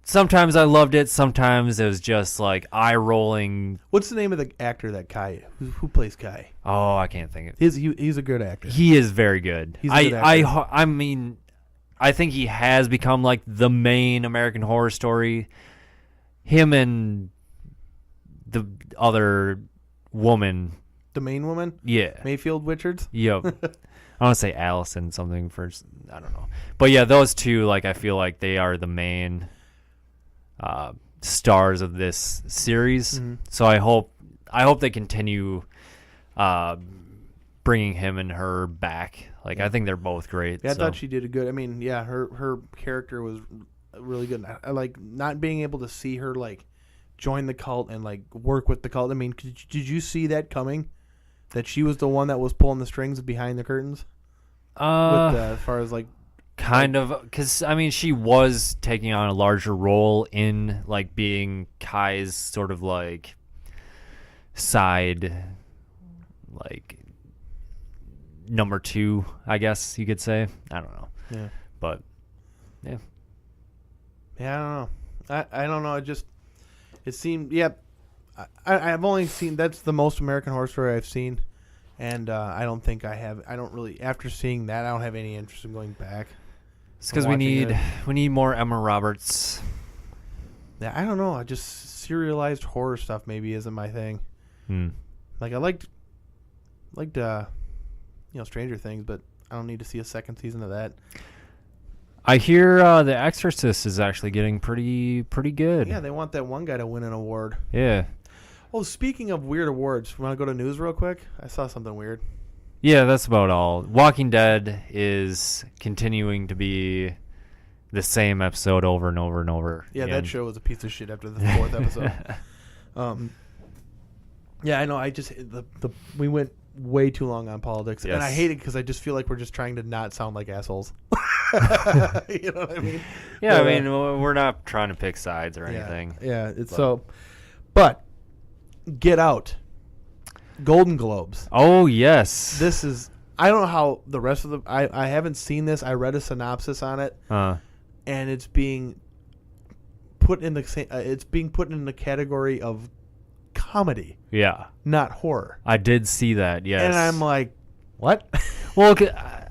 sometimes I loved it. Sometimes it was just like eye-rolling.
What's the name of the actor that Kai? Who plays Kai?
Oh, I can't think of it.
He's a good actor.
He is very good.
He's a good actor.
I mean, I think he has become like the main American Horror Story. Him and the other woman.
The main woman?
Yeah.
Mayfield Richards?
Yep. I want to say Allison something first. I don't know. But yeah, those two, like, I feel like they are the main stars of this series.
Mm-hmm.
So I hope they continue bringing him and her back. Like, I think they're both great.
Yeah, I
so.
thought she did a good. I mean, yeah, her character was really good. I like not being able to see her like join the cult and like work with the cult. I mean, did you see that coming? That she was the one that was pulling the strings behind the curtains. As far as like.
Kind of, because, I mean, she was taking on a larger role in, like, being Kai's sort of, like, side, like, number 2, I guess you could say. I don't know.
Yeah.
But, yeah.
Yeah, I don't know. I don't know. It seemed, yeah. I've only seen, that's the most American Horror Story I've seen. And I don't think after seeing that, I don't have any interest in going back.
It's because we need more Emma Roberts.
Yeah, I don't know. I just serialized horror stuff maybe isn't my thing. Like I liked Stranger Things, but I don't need to see a second season of that.
I hear The Exorcist is actually getting pretty good.
Yeah, they want that one guy to win an award.
Yeah.
Oh, speaking of weird awards, want to go to news real quick? I saw something weird.
Yeah, that's about all. Walking Dead is continuing to be the same episode over and over and over.
Yeah,
again.
that show was a piece of shit after the 4th episode. Yeah, I know. We went way too long on politics,
yes.
And I hate it because I just feel like we're just trying to not sound like assholes. You know what I mean?
Yeah, I mean, we're not trying to pick sides or anything.
Yeah, but Get Out. Golden Globes.
Oh, yes.
This is, I don't know how the rest of I haven't seen this. I read a synopsis on it, and it's being put in the category of comedy.
Yeah.
Not horror.
I did see that, yes.
And I'm like, what?
Well,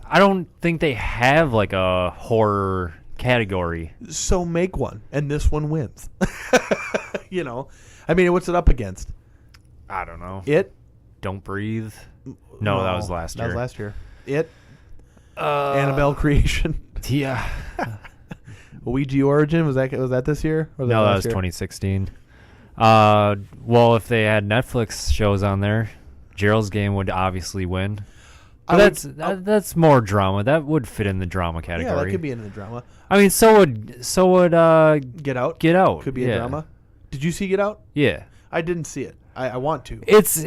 I don't think they have like a horror category.
So make one, and this one wins. You know? I mean, what's it up against?
I don't know.
It?
Don't Breathe? No, that was last year.
That was last year. It? Annabelle Creation?
Yeah.
Ouija Origin? Was that this year? Or
No, that was 2016. Well, if they had Netflix shows on there, Gerald's Game would obviously win. But that's more drama. That would fit in the drama category.
Yeah, that could be in the drama.
I mean, so would
Get Out.
Get Out
Could be a drama. Did you see Get Out?
Yeah.
I didn't see it. I want to.
It's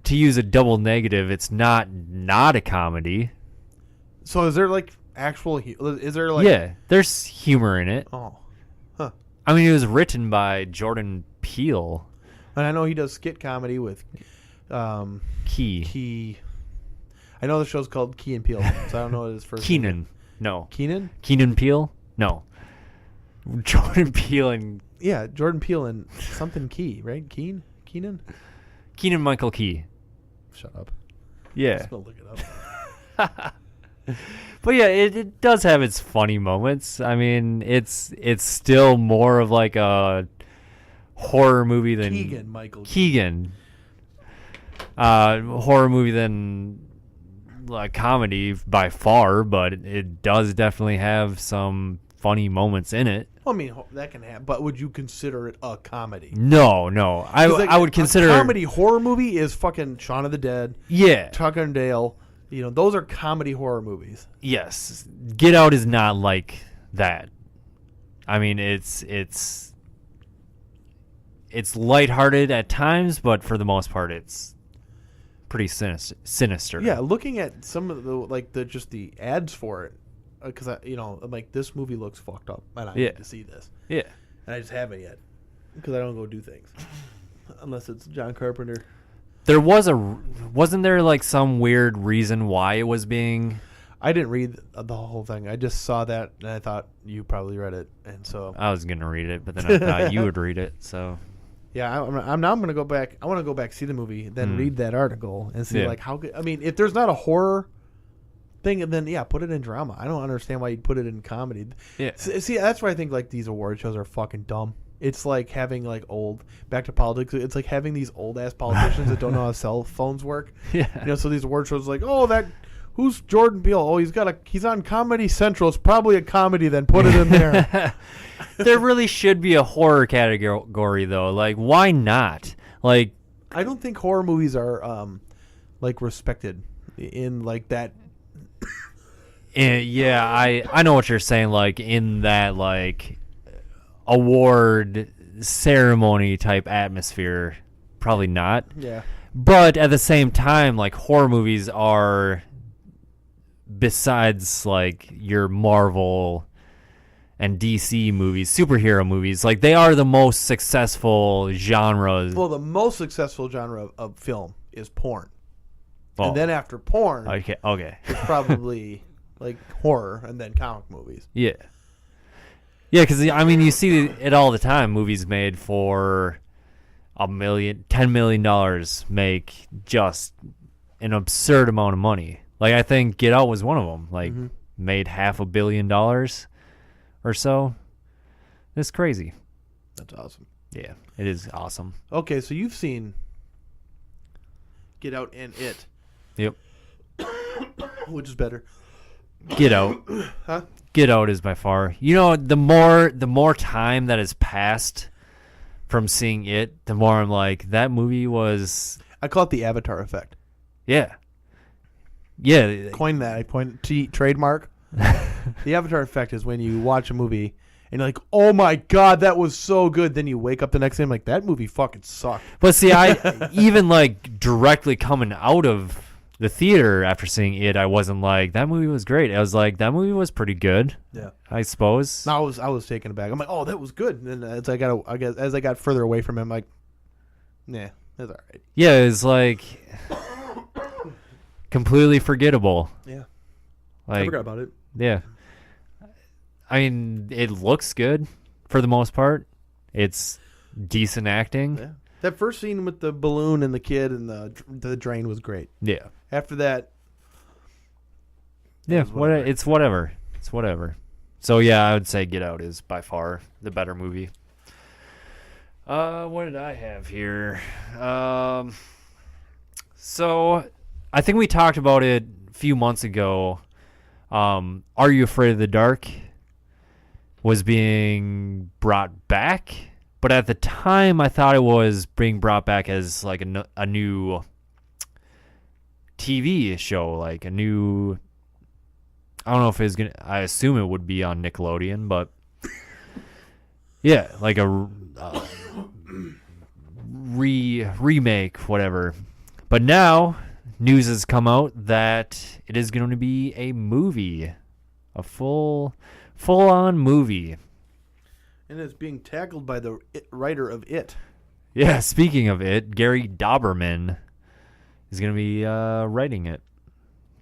to use a double negative. It's not a comedy.
So is there like actual? Is there like?
Yeah, there's humor in it.
Oh, huh.
I mean, it was written by Jordan Peele.
And I know he does skit comedy with
Key.
I know the show's called Key and Peele, so I don't know what his first
Keenan.
name is.
No.
Keenan
Peele? No. Jordan Peele and...
Yeah, Jordan Peele and something Key, right? Keenan?
Keenan Michael Key.
Shut up.
Yeah.
I'm just gonna look it up.
But yeah, it does have its funny moments. I mean, it's still more of like a horror movie than Keegan. Horror movie than like comedy by far, but it does definitely have some funny moments in it.
Well, I mean, that can happen, but would you consider it a comedy?
No. I would consider
a comedy horror movie is fucking Shaun of the Dead.
Yeah.
Tucker and Dale. Those are comedy horror movies.
Yes. Get Out is not like that. I mean, it's lighthearted at times, but for the most part, it's pretty sinister.
Yeah, looking at some of the ads for it, because I'm like, this movie looks fucked up, and I need to see this.
Yeah.
And I just haven't yet, because I don't go do things unless it's John Carpenter.
There wasn't there like some weird reason why it was being?
I didn't read the whole thing. I just saw that, and I thought you probably read it, and so
I was gonna read it, but then I thought you would read it. So
yeah, I'm gonna go back. I want to go back, see the movie, then read that article and see like how good. I mean, if there's not a horror thing, then yeah, put it in drama. I don't understand why you'd put it in comedy.
Yeah,
see, that's why I think like these award shows are fucking dumb. It's like having like back to politics. It's like having these old ass politicians that don't know how cell phones work.
Yeah.
So these award shows like, who's Jordan Peele? Oh, he's on Comedy Central. It's probably a comedy. Then put it in there.
There really should be a horror category though. Like, why not? Like,
I don't think horror movies are like respected in like that.
Yeah, I know what you're saying. Like in that like award ceremony type atmosphere, probably not.
Yeah.
But at the same time, like horror movies are, besides like your Marvel and DC movies, superhero movies, like they are the most successful genres.
Well, the most successful genre of film is porn. And then after porn,
okay,
it's probably like horror and then comic movies.
Yeah. Yeah, because I mean, you see it all the time. Movies made for $10 million make just an absurd amount of money. Like I think Get Out was one of them. Like made $500 million or so. It's crazy.
That's awesome.
Yeah, it is awesome.
Okay, so you've seen Get Out and It.
Yep.
Which is better?
Get Out.
Huh?
Get Out is by far. The more time that has passed from seeing it, the more I'm like, that movie was.
I call it the Avatar effect.
Yeah. Yeah.
Coined that. I trademark. The Avatar effect is when you watch a movie and you're like, oh my God, that was so good. Then you wake up the next day and like, that movie fucking sucked.
But see, I even like directly coming out of the theater after seeing it, I wasn't like, that movie was great. I was like, that movie was pretty good.
Yeah.
I suppose.
No, I was taken aback. I'm like, oh, that was good. And then as I got further away from him, like, nah, that's all right.
Yeah, it's like completely forgettable.
Yeah.
Like,
I forgot about it.
Yeah. I mean, it looks good for the most part. It's decent acting.
Yeah. That first scene with the balloon and the kid and the drain was great.
Yeah.
After that,
yeah, it's whatever. It's whatever. So yeah, I would say Get Out is by far the better movie. What did I have here? So I think we talked about it a few months ago. Are You Afraid of the Dark was being brought back, but at the time I thought it was being brought back as like a new TV show, like a new. I don't know if it's gonna. I assume it would be on Nickelodeon, but yeah, like a remake, whatever. But now news has come out that it is going to be a movie, a full-on movie,
and it's being tackled by the writer of It.
Yeah, speaking of It, Gary Dauberman is going to be writing it.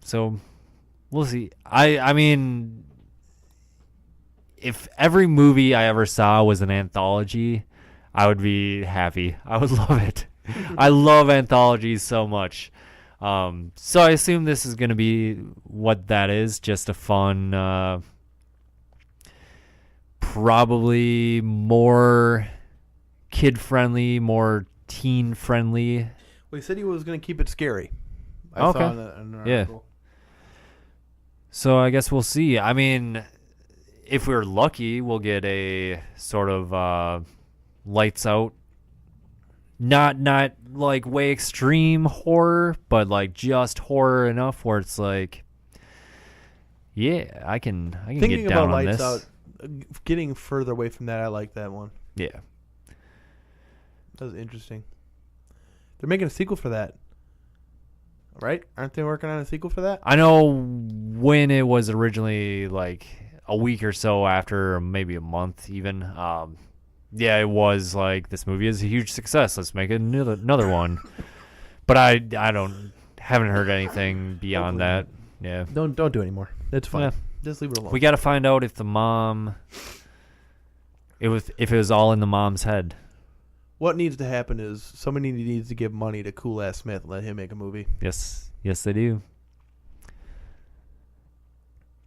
So we'll see. I mean, if every movie I ever saw was an anthology, I would be happy. I would love it. I love anthologies so much. So I assume this is going to be what that is, just a fun, probably more kid-friendly, more teen-friendly.
Well, he said he was going to keep it scary. I
Okay.
saw in an article.
So I guess we'll see. I mean, if we're lucky, we'll get a sort of lights out. Not like way extreme horror, but like just horror enough where it's like, yeah, I can
Thinking
get down
about
on
Lights
this.
Out, getting further away from that, I like that one.
Yeah.
That was interesting. They're making a sequel for that, right? Aren't they working on a sequel for that?
I know when it was originally like a week or so after, or maybe a month even. Yeah, it was like, this movie is a huge success. Let's make another one. But I haven't heard anything beyond that. Yeah.
Don't do it anymore. It's fine.
Yeah.
Just leave it alone.
We got to find out if the mom, if it was all in the mom's head.
What needs to happen is somebody needs to give money to Cool Ass Smith and let him make a movie.
Yes, they do.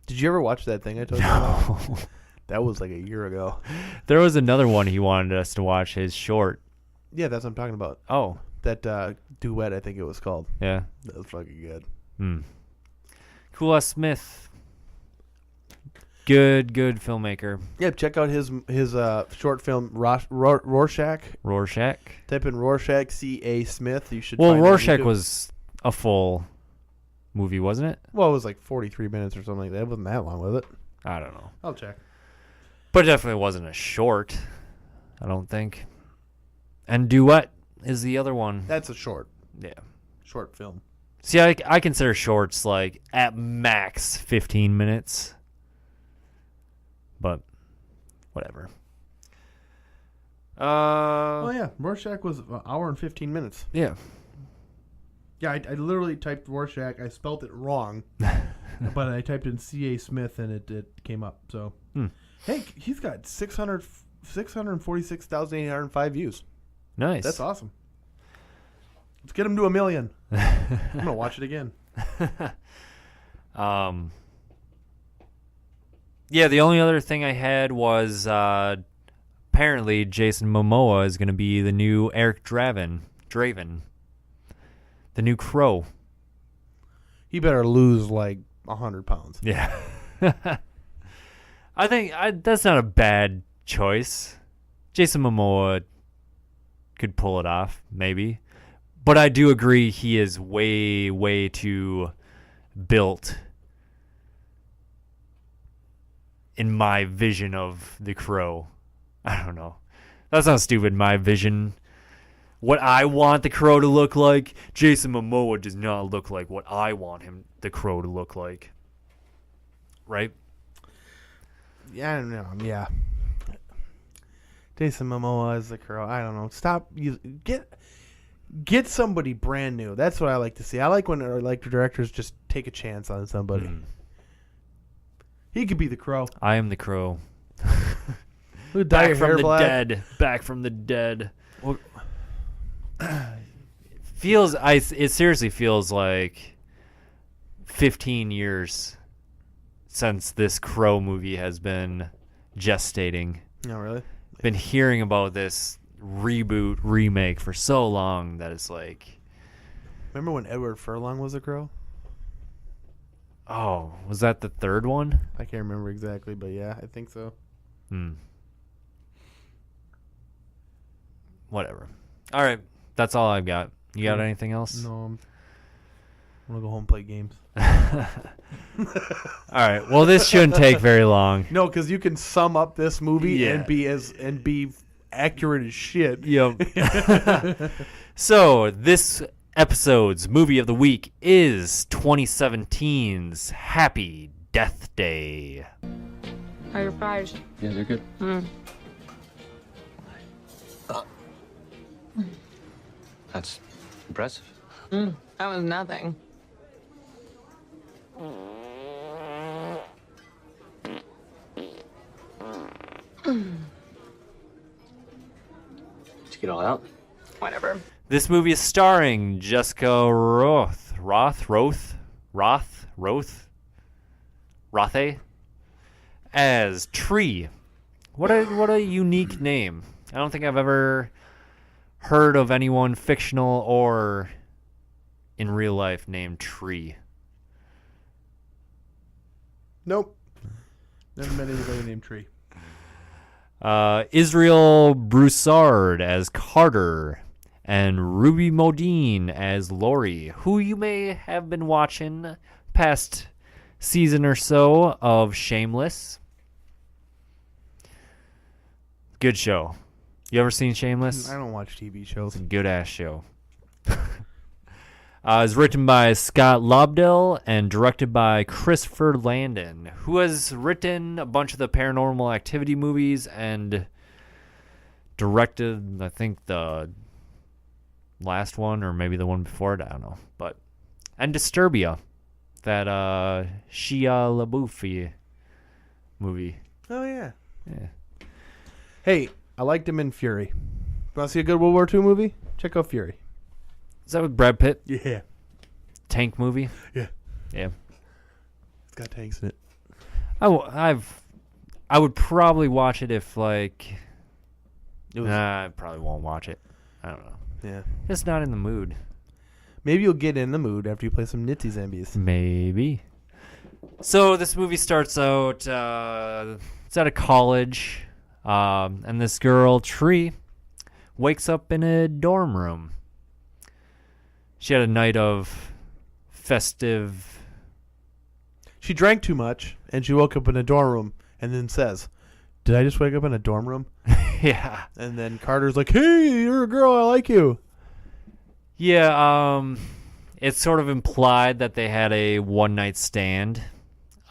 Did you ever watch that thing I told you about? That was like a year ago.
There was another one he wanted us to watch, his short.
Yeah, that's what I'm talking about.
Oh,
That duet, I think it was called.
yeah.
That was fucking good.
Cool S. Smith. Good filmmaker.
Yeah, check out his short film Rorschach.
Rorschach.
Type in Rorschach C.A. Smith. You should.
Well,
find it on
Rorschach
YouTube.
was a full movie, wasn't it?
Well, it was like 43 minutes or something like that. It wasn't that long, was it?
I don't know.
I'll check.
But it definitely wasn't a short, I don't think. And Duet is the other one.
That's a short
Yeah.
film.
See, I consider shorts like at max 15 minutes. But whatever.
Oh yeah, Rorschach was an hour and 15 minutes.
Yeah.
Yeah, I literally typed Rorschach. I spelt it wrong, but I typed in C.A. Smith and it came up. So, hey, he's got 646,805 views.
Nice.
That's awesome. Let's get him to 1 million. I'm gonna watch it again.
Yeah, the only other thing I had was apparently Jason Momoa is going to be the new Eric Draven, the new Crow.
He better lose like 100 pounds.
Yeah. I think that's not a bad choice. Jason Momoa could pull it off, maybe. But I do agree he is way, way too built in my vision of the Crow. I don't know. That sounds stupid, my vision. What I want the Crow to look like, Jason Momoa does not look like what I want the Crow to look like. Right?
Yeah, I don't know. Yeah. Jason Momoa as the Crow. I don't know. Stop. Get somebody brand new. That's what I like to see. I like when directors just take a chance on somebody. He could be the Crow.
I am the Crow.
Who dye your
Back from
hair
the
black?
dead. Back from the dead.
Well,
It seriously feels like 15 years since this Crow movie has been gestating.
no, really.
Been hearing about this reboot remake for so long that it's like,
Remember when Edward Furlong was the Crow?
oh, was that the third one?
I can't remember exactly, but yeah, I think so.
Whatever. All right, that's all I've got. You got anything else?
No, I'm gonna go home and play games.
All right. Well, this shouldn't take very long.
No, because you can sum up this movie
Yeah.
and be accurate as shit.
Yep. So this episode's movie of the week is 2017's Happy Death Day.
How are your fries?
Yeah, they're good. That's impressive.
That was nothing.
Did you get all out?
Whatever.
This movie is starring Jessica Rothe as Tree. What a unique name. I don't think I've ever heard of anyone fictional or in real life named Tree.
Nope.
Never met anybody named Tree.
Israel Broussard as Carter, and Ruby Modine as Lori, who you may have been watching past season or so of Shameless. Good show. You ever seen Shameless?
I don't watch TV shows.
It's a good-ass show. It's written by Scott Lobdell and directed by Christopher Landon, who has written a bunch of the Paranormal Activity movies and directed, I think, the last one or maybe the one before it. I don't know. And Disturbia, that Shia LaBeouf movie.
Oh, yeah.
Yeah.
Hey, I liked him in Fury. Want to see a good World War II movie? Check out Fury.
Is that with Brad Pitt?
Yeah.
Tank movie?
Yeah.
Yeah.
It's got tanks in it.
I would probably watch it if, like... I probably won't watch it. I don't know.
Yeah.
Just not in the mood.
Maybe you'll get in the mood after you play some Nitsy Zambies.
Maybe. So this movie starts out, it's at a college, and this girl, Tree, wakes up in a dorm room. She had a night of festive...
She drank too much, and she woke up in a dorm room, and then says, "Did I just wake up in a dorm room?"
Yeah.
And then Carter's like, "Hey, you're a girl, I like you."
Yeah, it's sort of implied that they had a one-night stand.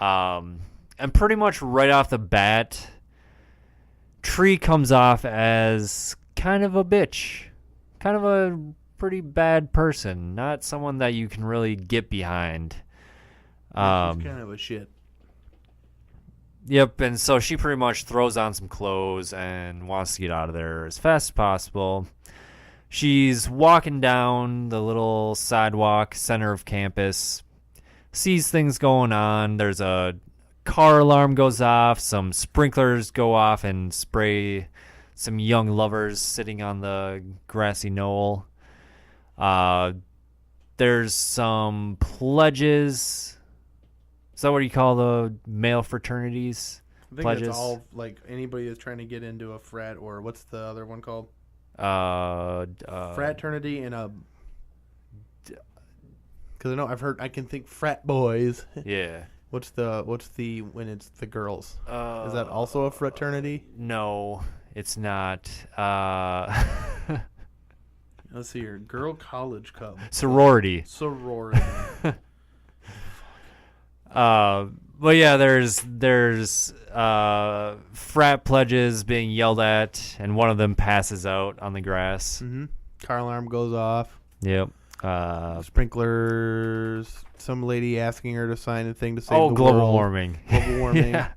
And pretty much right off the bat, Tree comes off as kind of a bitch. Kind of a pretty bad person. Not someone that you can really get behind.
She's kind of a shit.
Yep, and so she pretty much throws on some clothes and wants to get out of there as fast as possible. She's walking down the little sidewalk, center of campus, sees things going on. There's a car alarm goes off, some sprinklers go off and spray some young lovers sitting on the grassy knoll. There's some pledges. Is that what you call the male fraternities?
I think
Pledges?
that's all, like, anybody that's trying to get into a frat, or what's the other one called? Fraternity and a... Because I know I can think frat boys.
Yeah.
What's the when it's the girls? Is that also a fraternity?
No, it's not.
Let's see here. Girl College Club.
Sorority.
Sorority.
But yeah, there's frat pledges being yelled at, and one of them passes out on the grass.
Mm-hmm. Car alarm goes off.
Yep.
Sprinklers. Some lady asking her to sign a thing to save the
global
world.
warming.
Global warming.
Yeah.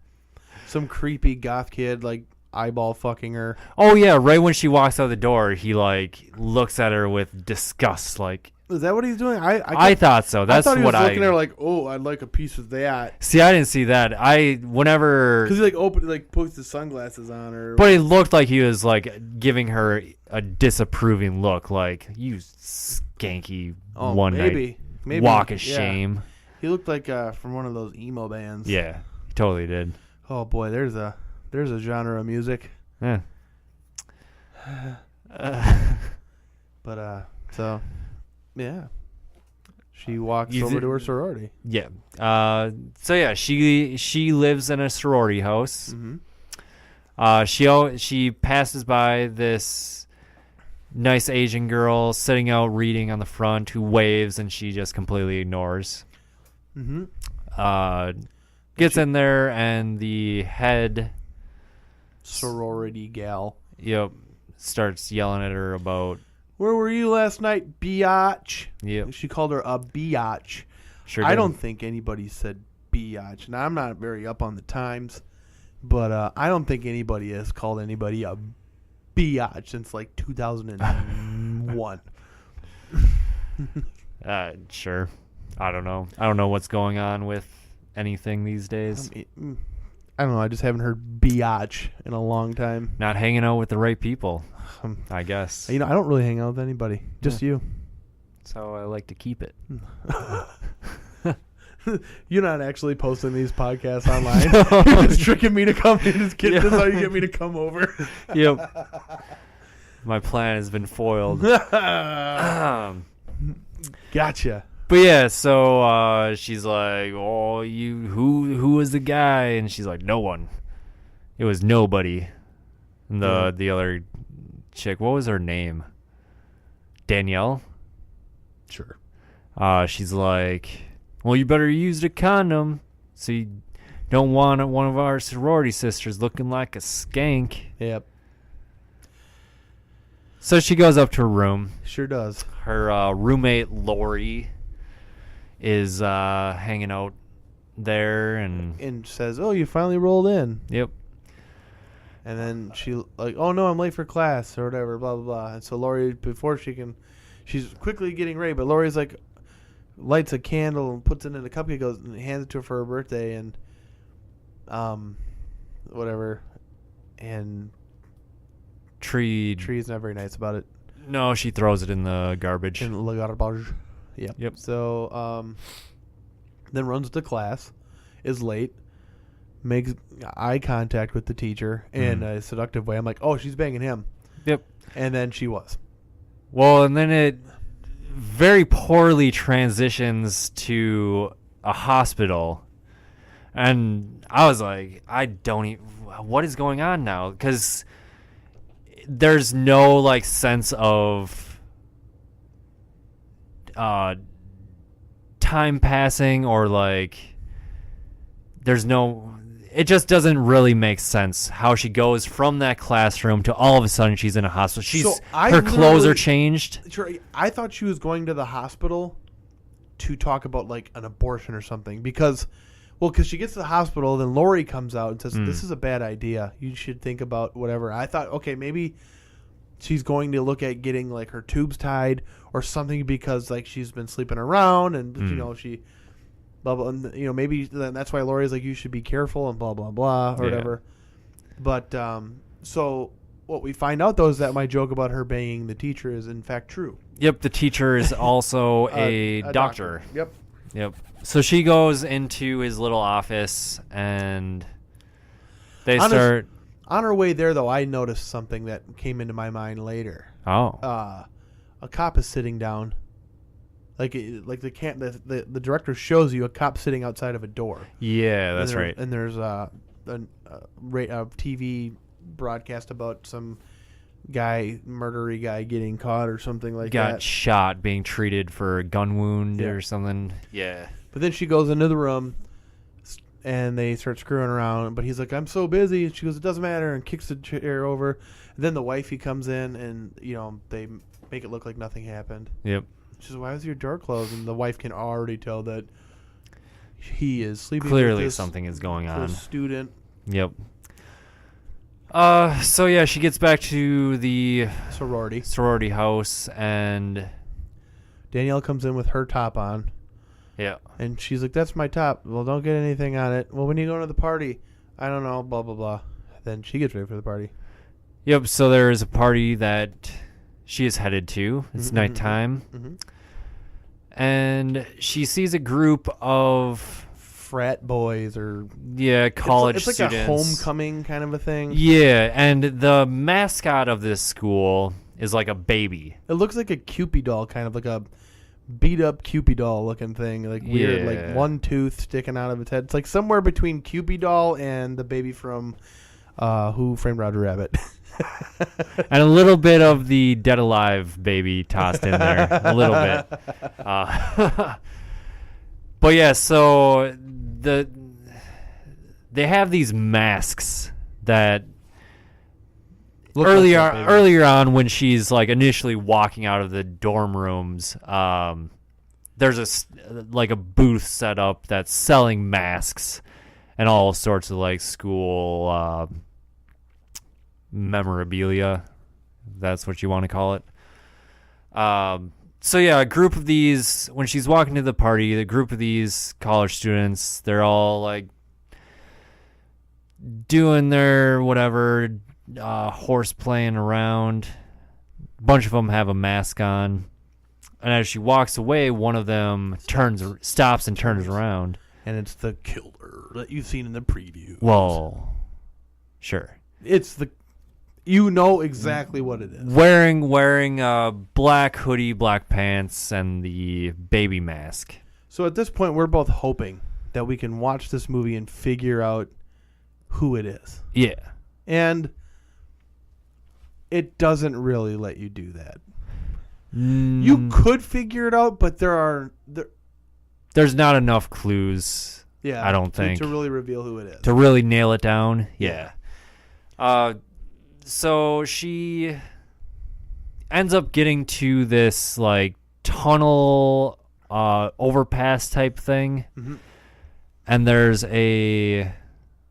Some creepy goth kid like eyeball fucking her.
Oh yeah, right when she walks out the door, he like looks at her with disgust. Like,
is that what he's doing?
I thought so. That's
I thought he
what
was looking at her like, oh, I'd like a piece of that.
See, I didn't see that.
Because he puts his sunglasses on her.
But it looked like he was like giving her a disapproving look, like, you skanky night walk of shame.
He looked like from one of those emo bands.
Yeah, he totally did.
Oh boy, there's a genre of music.
Yeah.
So yeah, she walks over to her sorority.
Yeah. So yeah, she lives in a sorority house.
Mm-hmm.
She passes by this nice Asian girl sitting out reading on the front who waves, and she just completely ignores.
Mm-hmm.
Gets in there, and the head
sorority gal.
Yep. Starts yelling at her about,
"Where were you last night, biatch?"
Yep.
She called her a biatch.
Sure
I
did.
don't think anybody said biatch. Now, I'm not very up on the times, but I don't think anybody has called anybody a biatch since like 2001.
Sure. I don't know. I don't know what's going on with anything these days.
I don't know. I just haven't heard biatch in a long time.
Not hanging out with the right people, I guess.
I don't really hang out with anybody. Just you.
That's how I like to keep it.
You're not actually posting these podcasts online. You're just tricking me to come. That's how you get me to come over.
Yep. My plan has been foiled.
Gotcha.
But yeah, so she's like, "Oh, who was the guy?" And she's like, "No one. It was nobody." And the other chick, what was her name? Danielle.
Sure.
She's like, "Well, you better use the condom, so you don't want one of our sorority sisters looking like a skank."
Yep.
So she goes up to her room.
Sure does.
Her roommate Lori is hanging out there and
says, "Oh, you finally rolled in."
Yep.
And then she like, "Oh no, I'm late for class or whatever." Blah blah blah. And so Lori, before she's quickly getting ready, but Lori's like, lights a candle and puts it in a cupcake, goes and hands it to her for her birthday, and whatever. And Tree's not very nice about it.
No, she throws it in the garbage.
In the garbage. Yep. So then runs to class, is late, makes eye contact with the teacher in a seductive way. I'm like, oh, she's banging him.
Yep.
And then she was.
Well, and then it very poorly transitions to a hospital. And I was like, what is going on now? Because there's no like sense of time passing, or like it just doesn't really make sense how she goes from that classroom to all of a sudden she's in a hospital. Her clothes are changed.
I thought she was going to the hospital to talk about like an abortion or something, because she gets to the hospital, then Lori comes out and says, "This is a bad idea. You should think about whatever." I thought, okay, maybe she's going to look at getting like her tubes tied or something, because like she's been sleeping around and she blah blah, and maybe that's why Lori's like, you should be careful and blah blah blah or whatever. But so what we find out though is that my joke about her banging the teacher is in fact true.
Yep, the teacher is also a doctor.
Yep.
So she goes into his little office and they start.
On her way there, though, I noticed something that came into my mind later.
Oh.
A cop is sitting down. Like the director shows you a cop sitting outside of a door.
Yeah, that's right.
And there's a TV broadcast about some murdery guy getting caught or something like that.
Got shot, being treated for a gun wound or something. Yeah.
But then she goes into the room, and they start screwing around. But he's like, "I'm so busy." And she goes, "It doesn't matter," and kicks the chair over. And then the wifey comes in, and they make it look like nothing happened.
Yep.
She says, "Why was your door closed?" And the wife can already tell that he is sleeping.
Clearly,
with
something is going on.
Student.
Yep. So yeah, she gets back to the sorority house, and
Danielle comes in with her top on.
Yeah.
And she's like, "That's my top." "Well, don't get anything on it." "Well, when are you going to the party?" "I don't know, blah, blah, blah." Then she gets ready for the party.
Yep, so there is a party that she is headed to. It's nighttime.
Mm-hmm.
And she sees a group of
frat boys or
college
it's like
students.
A homecoming kind of a thing.
Yeah, and the mascot of this school is like a baby.
It looks like a Cupid doll, kind of like a beat up Cupid doll looking thing, like weird, like one tooth sticking out of its head. It's like somewhere between Cupid doll and the baby from Who Framed Roger Rabbit.
And a little bit of the Dead Alive baby tossed in there, a little bit. But yeah, so they have these masks that earlier on, when she's like initially walking out of the dorm rooms, there's a booth set up that's selling masks and all sorts of like school memorabilia. That's what you want to call it. So yeah, a group of these, when she's walking to the party, the group of these college students, they're all like doing their whatever, horse playing around. A bunch of them have a mask on. And as she walks away, one of them stops and turns around.
And it's the killer that you've seen in the preview.
Whoa. Sure.
It's you know exactly what it is.
Wearing a black hoodie, black pants, and the baby mask.
So at this point, we're both hoping that we can watch this movie and figure out who it is.
Yeah.
And it doesn't really let you do that. You could figure it out, but
there's not enough clues.
Yeah,
I don't think
to really reveal who it is.
To really nail it down. Yeah. So she ends up getting to this like tunnel overpass type thing.
Mm-hmm.
And there's a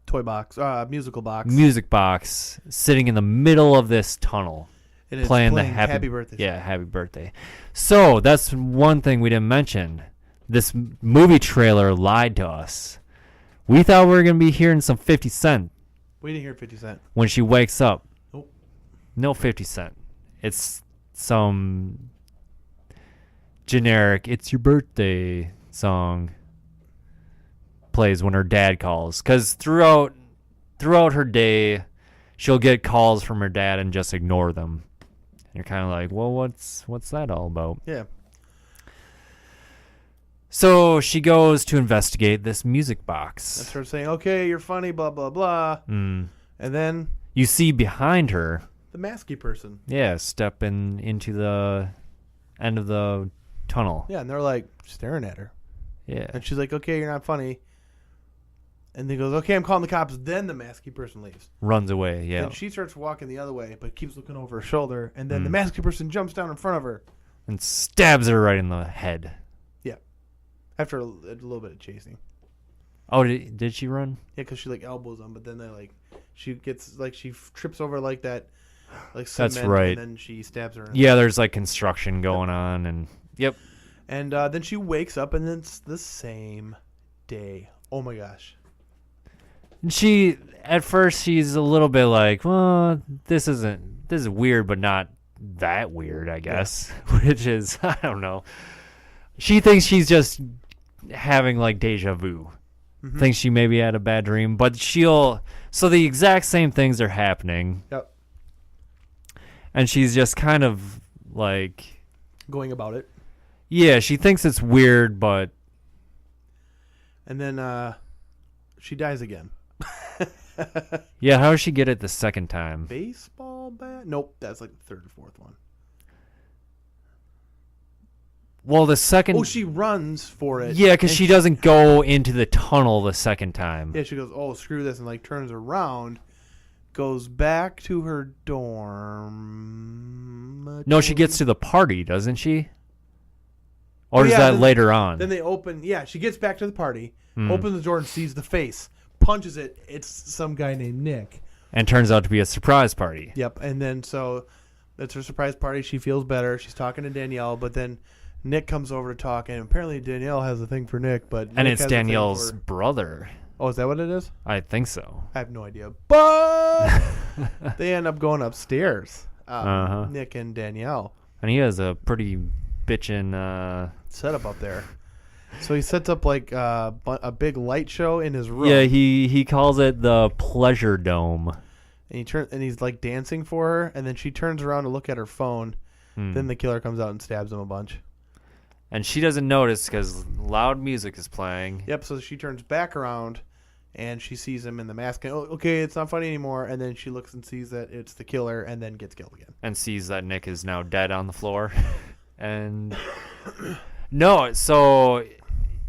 toy box, musical box.
Music box sitting in the middle of this tunnel.
And it's
playing the
happy birthday.
Yeah, happy birthday. So that's one thing we didn't mention. This movie trailer lied to us. We thought we were going to be hearing some 50 Cent.
We didn't hear 50 Cent.
When she wakes up.
Nope.
No 50 Cent. It's some generic "It's Your Birthday" song plays when her dad calls. Because throughout her day, she'll get calls from her dad and just ignore them. You're kind of like, well, what's that all about?
Yeah.
So she goes to investigate this music box.
That's her saying, okay, you're funny, blah, blah, blah. And then
you see behind her
the masky person.
Yeah, stepping into the end of the tunnel.
Yeah, and they're like staring at her.
Yeah.
And she's like, okay, you're not funny. And he goes, okay, I'm calling the cops. Then the masky person leaves.
Runs away, yeah.
And she starts walking the other way, but keeps looking over her shoulder. And then the masky person jumps down in front of her.
And stabs her right in the head.
Yeah. After a little bit of chasing.
Oh, did she run?
Yeah, because she, like, elbows him. But then they, like, she gets, like, she trips over, like, that, like, cement.
That's right.
And then she stabs her.
Yeah, there's, like, construction going on. And, yep.
And then she wakes up, and it's the same day. Oh, my gosh.
At first, she's a little bit like, well, this is weird, but not that weird, I guess. Yeah. Which is, I don't know. She thinks she's just having like deja vu. Mm-hmm. Thinks she maybe had a bad dream, but so the exact same things are happening.
Yep. And
she's just kind of like
going about it.
Yeah, she thinks it's weird, but.
And then she dies again.
Yeah, how does she get it the second time?
Baseball bat? Nope, that's like the third or fourth one.
Well, the second...
Oh, she runs for it.
Yeah, because she doesn't go into the tunnel the second time.
Yeah, she goes, oh, screw this, and like turns around, goes back to her dorm.
No, she gets to the party, doesn't she? Or is that later on?
Then they open... Yeah, she gets back to the party, opens the door and sees the face. Punches it. It's some guy named Nick.
And turns out to be a surprise party.
Yep. And then so that's her surprise party. She feels better. She's talking to Danielle, but then Nick comes over to talk, and apparently Danielle has a thing for Nick. But
and
Nick
it's
has
Danielle's brother.
Oh, is that what it is?
I think so.
I have no idea. But they end up going upstairs. Nick and Danielle.
And he has a pretty bitchin'
setup up there. So he sets up like a big light show in his room.
Yeah, he calls it the Pleasure Dome.
And he's like dancing for her, and then she turns around to look at her phone. Then the killer comes out and stabs him a bunch.
And she doesn't notice because loud music is playing.
Yep. So she turns back around, and she sees him in the mask. And, okay, it's not funny anymore. And then she looks and sees that it's the killer, and then gets killed again.
And sees that Nick is now dead on the floor. And no, so.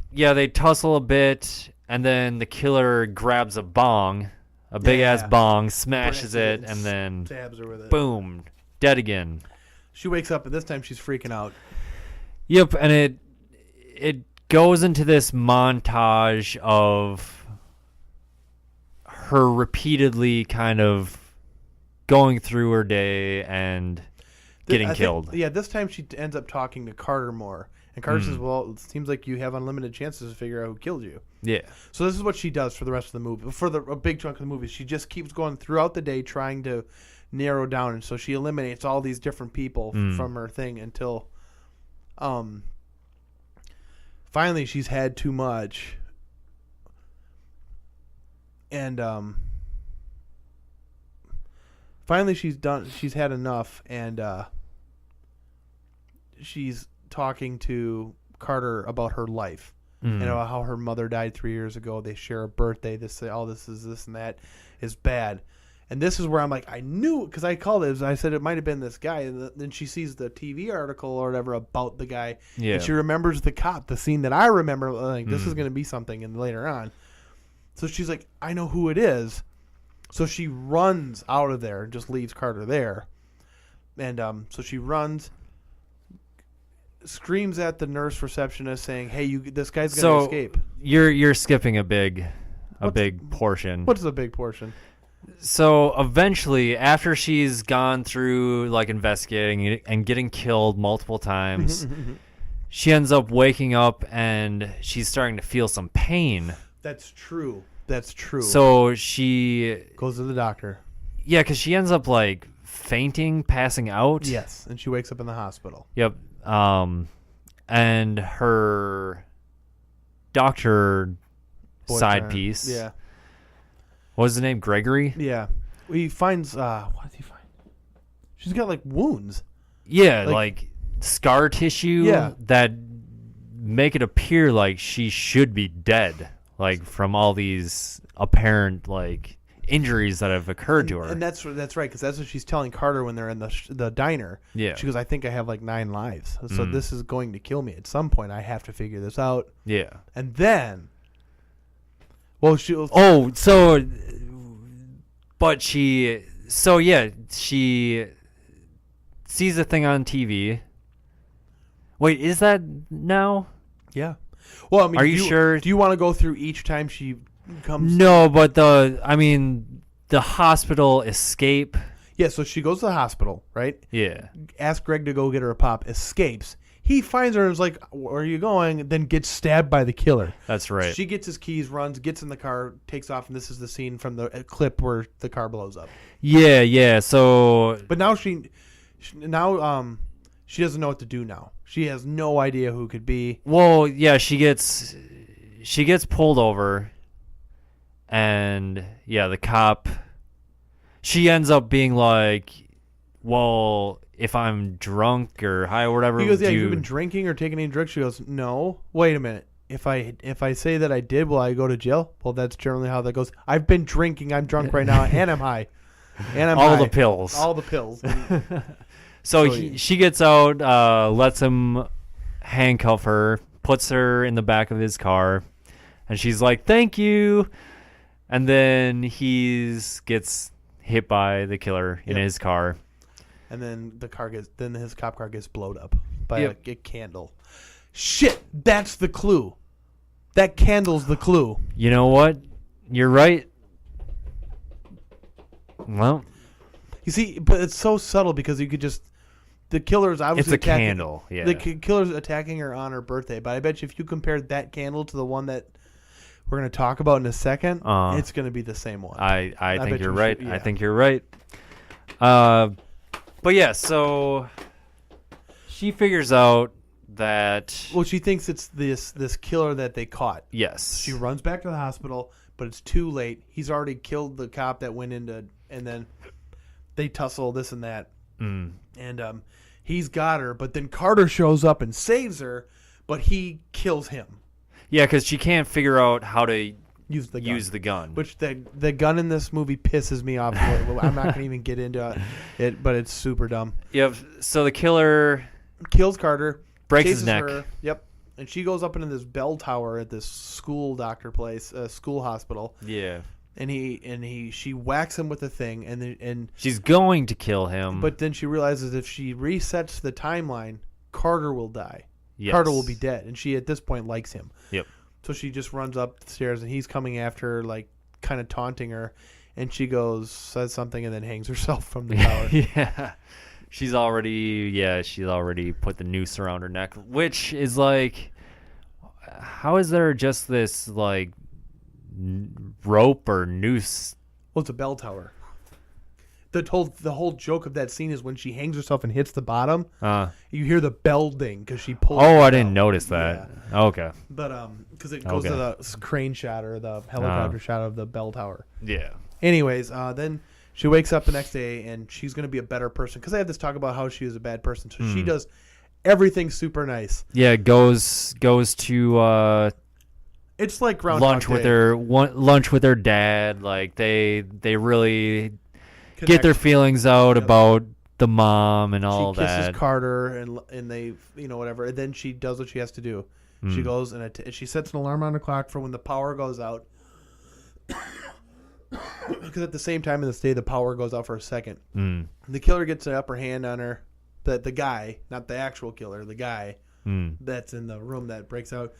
Yeah, they tussle a bit, and then the killer grabs a bong, a big-ass bong, smashes it, and then
stabs her with it.
Boom, dead again.
She wakes up, and this time she's freaking out.
Yep, and it goes into this montage of her repeatedly kind of going through her day and getting killed.
This time she ends up talking to Carter more. And Carter says, well, it seems like you have unlimited chances to figure out who killed you.
Yeah.
So this is what she does for the rest of the movie. For a big chunk of the movie, she just keeps going throughout the day trying to narrow down. And so she eliminates all these different people from her thing until finally she's had too much. And finally she's had enough, and she's talking to Carter about her life and about how her mother died 3 years ago. They share a birthday. This and that is bad. And this is where I'm like, I knew, because I called it. I said it might have been this guy. And then she sees the TV article or whatever about the guy.
Yeah.
And she remembers the cop, the scene that I remember. Like, this is going to be something. And later on. So she's like, I know who it is. So she runs out of there and just leaves Carter there. And so she runs, screams at the nurse receptionist saying, hey, this guy's going to escape.
You're skipping a big portion.
What's the big portion?
So eventually, after she's gone through like investigating and getting killed multiple times, she ends up waking up and she's starting to feel some pain.
That's true.
So she
goes to the doctor.
Yeah, because she ends up like fainting, passing out.
Yes, and she wakes up in the hospital.
Yep. And her doctor side piece.
Yeah.
What was the name? Gregory?
Yeah. He finds, what does he find? She's got, like, wounds.
Yeah, like scar tissue that make it appear like she should be dead, like, from all these apparent, like, injuries that have occurred to her.
And that's right, because that's what she's telling Carter when they're in the diner.
Yeah.
She goes, I think I have, like, 9 lives. So this is going to kill me. At some point, I have to figure this out.
Yeah.
And then... Well, she sees
a thing on TV. Wait, is that now?
Yeah. Well, I mean,
are you sure?
Do you want to go through each time she comes?
No, but the hospital escape.
Yeah, so she goes to the hospital, right?
Yeah.
Asks Greg to go get her a pop, escapes. He finds her and is like, where are you going? Then gets stabbed by the killer.
That's right.
She gets his keys, runs, gets in the car, takes off, and this is the scene from the clip where the car blows up.
Yeah. So,
but now she doesn't know what to do now. She has no idea who it could be.
Well, yeah, she gets pulled over, and yeah, the cop. She ends up being like, well, if I'm drunk or high or whatever.
He goes, yeah, you've been drinking or taking any drugs? She goes, no. Wait a minute. If I say that I did, will I go to jail? Well, that's generally how that goes. I've been drinking. I'm drunk right now, and I'm high. And I'm
all
high.
the pills.
All the pills.
So she gets out, lets him handcuff her, puts her in the back of his car, and she's like, thank you. And then he gets hit by the killer in his car.
And then his cop car gets blown up by a candle. Shit, that's the clue. That candle's the clue.
You know what? You're right. Well,
you see, but it's so subtle because you could just the killer's obviously
it's a candle. Yeah,
the killer's attacking her on her birthday. But I bet you if you compared that candle to the one that we're going to talk about in a second, it's going to be the same one.
I think you're right.
Yeah.
I think you're right. But yeah, so she figures out that...
Well, she thinks it's this killer that they caught.
Yes.
She runs back to the hospital, but it's too late. He's already killed the cop that went into... And then they tussle, this and that.
Mm.
And he's got her, but then Carter shows up and saves her, but he kills him.
Yeah, because she can't figure out how to...
Use the gun. Which the gun in this movie pisses me off. I'm not going to even get into it, but it's super dumb.
Yep. So the killer
kills Carter,
breaks his neck.
Her, yep. And she goes up into this bell tower at this school doctor place, school hospital.
Yeah.
And she whacks him with a thing, and
she's going to kill him.
But then she realizes if she resets the timeline, Carter will die.
Yes.
Carter will be dead, and she at this point likes him.
Yep.
So she just runs up the stairs, and he's coming after her, like, kind of taunting her. And she says something, and then hangs herself from the tower.
Yeah. She's already put the noose around her neck, which is like, how is there just this like rope or noose?
Well, it's a bell tower. The whole joke of that scene is when she hangs herself and hits the bottom, you hear the bell ding because she pulls.
Oh, I didn't notice that. Yeah. Okay.
But because it goes to the crane shot or the helicopter shot of the bell tower.
Yeah.
Anyways, then she wakes up the next day and she's going to be a better person because I had this talk about how she was a bad person. So she does everything super nice.
Yeah, goes to
it's like Groundhog
lunch
Day.
Lunch with her dad. Like they really
Connect.
get their feelings out about the mom and all
she kisses
that.
Carter and they whatever. And then she does what she has to do. She goes and she sets an alarm on the clock for when the power goes out. Because at the same time in this day, the power goes out for a second. The killer gets the upper hand on her. The guy, not the actual killer, the guy that's in the room that breaks out.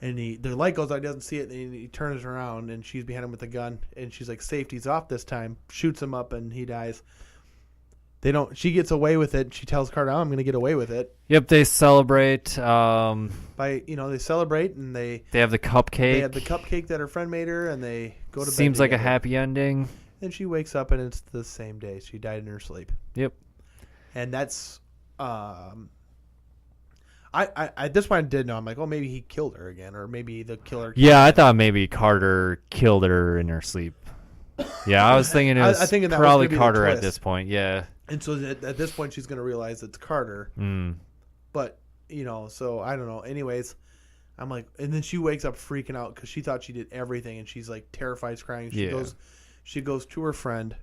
And the light goes out, he doesn't see it, and he turns around, and she's behind him with a gun. And she's like, safety's off this time. Shoots him up, and he dies. She gets away with it. She tells Carter, I'm going to get away with it.
Yep, they celebrate.
They celebrate, and they
have the cupcake.
They have the cupcake that her friend made her, and they go to bed.
Seems like a
together.
happy ending.
And she wakes up, and it's the same day. She died in her sleep.
Yep.
And that's, I at this point I did know. I'm like, oh, maybe he killed her again, or maybe the killer.
Yeah, I thought maybe Carter killed her in her sleep. Yeah, I was thinking it was probably Carter at this point. Yeah.
And so at this point, she's going to realize it's Carter. But, so I don't know. Anyways, I'm like, and then she wakes up freaking out because she thought she did everything, and she's like terrified, crying. She goes to her friend,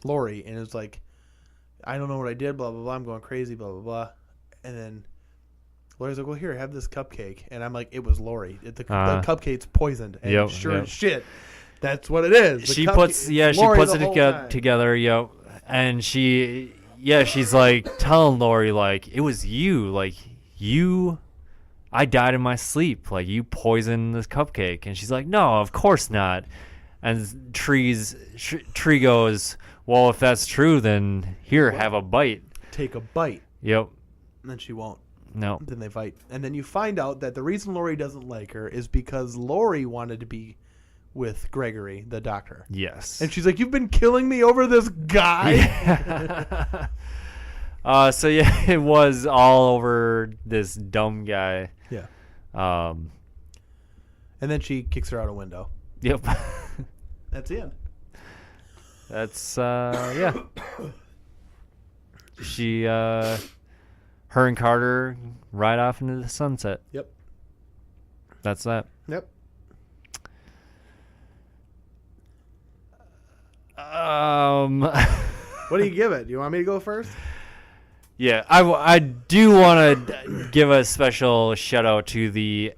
Lori, and is like, I don't know what I did, blah, blah, blah. I'm going crazy, blah, blah, blah. And then Lori's like, well, here, have this cupcake. And I'm like, it was Lori. The cupcake's poisoned. And as shit, that's what it is.
She puts it together, yep. And she's like telling Lori, like, it was you. Like, I died in my sleep. Like, you poisoned this cupcake. And she's like, no, of course not. And Tree goes, well, if that's true, then here, have a bite.
Take a bite.
Yep.
And then she won't.
No.
Then they fight. And then you find out that the reason Lori doesn't like her is because Lori wanted to be with Gregory, the doctor.
Yes.
And she's like, you've been killing me over this guy?
Yeah. So, yeah, it was all over this dumb guy.
Yeah. And then she kicks her out a window.
Yep.
That's the end.
That's, yeah. She, her and Carter ride off into the sunset.
Yep.
That's that.
Yep. What do you give it? Do you want me to go first?
Yeah, I do want to give a special shout out to the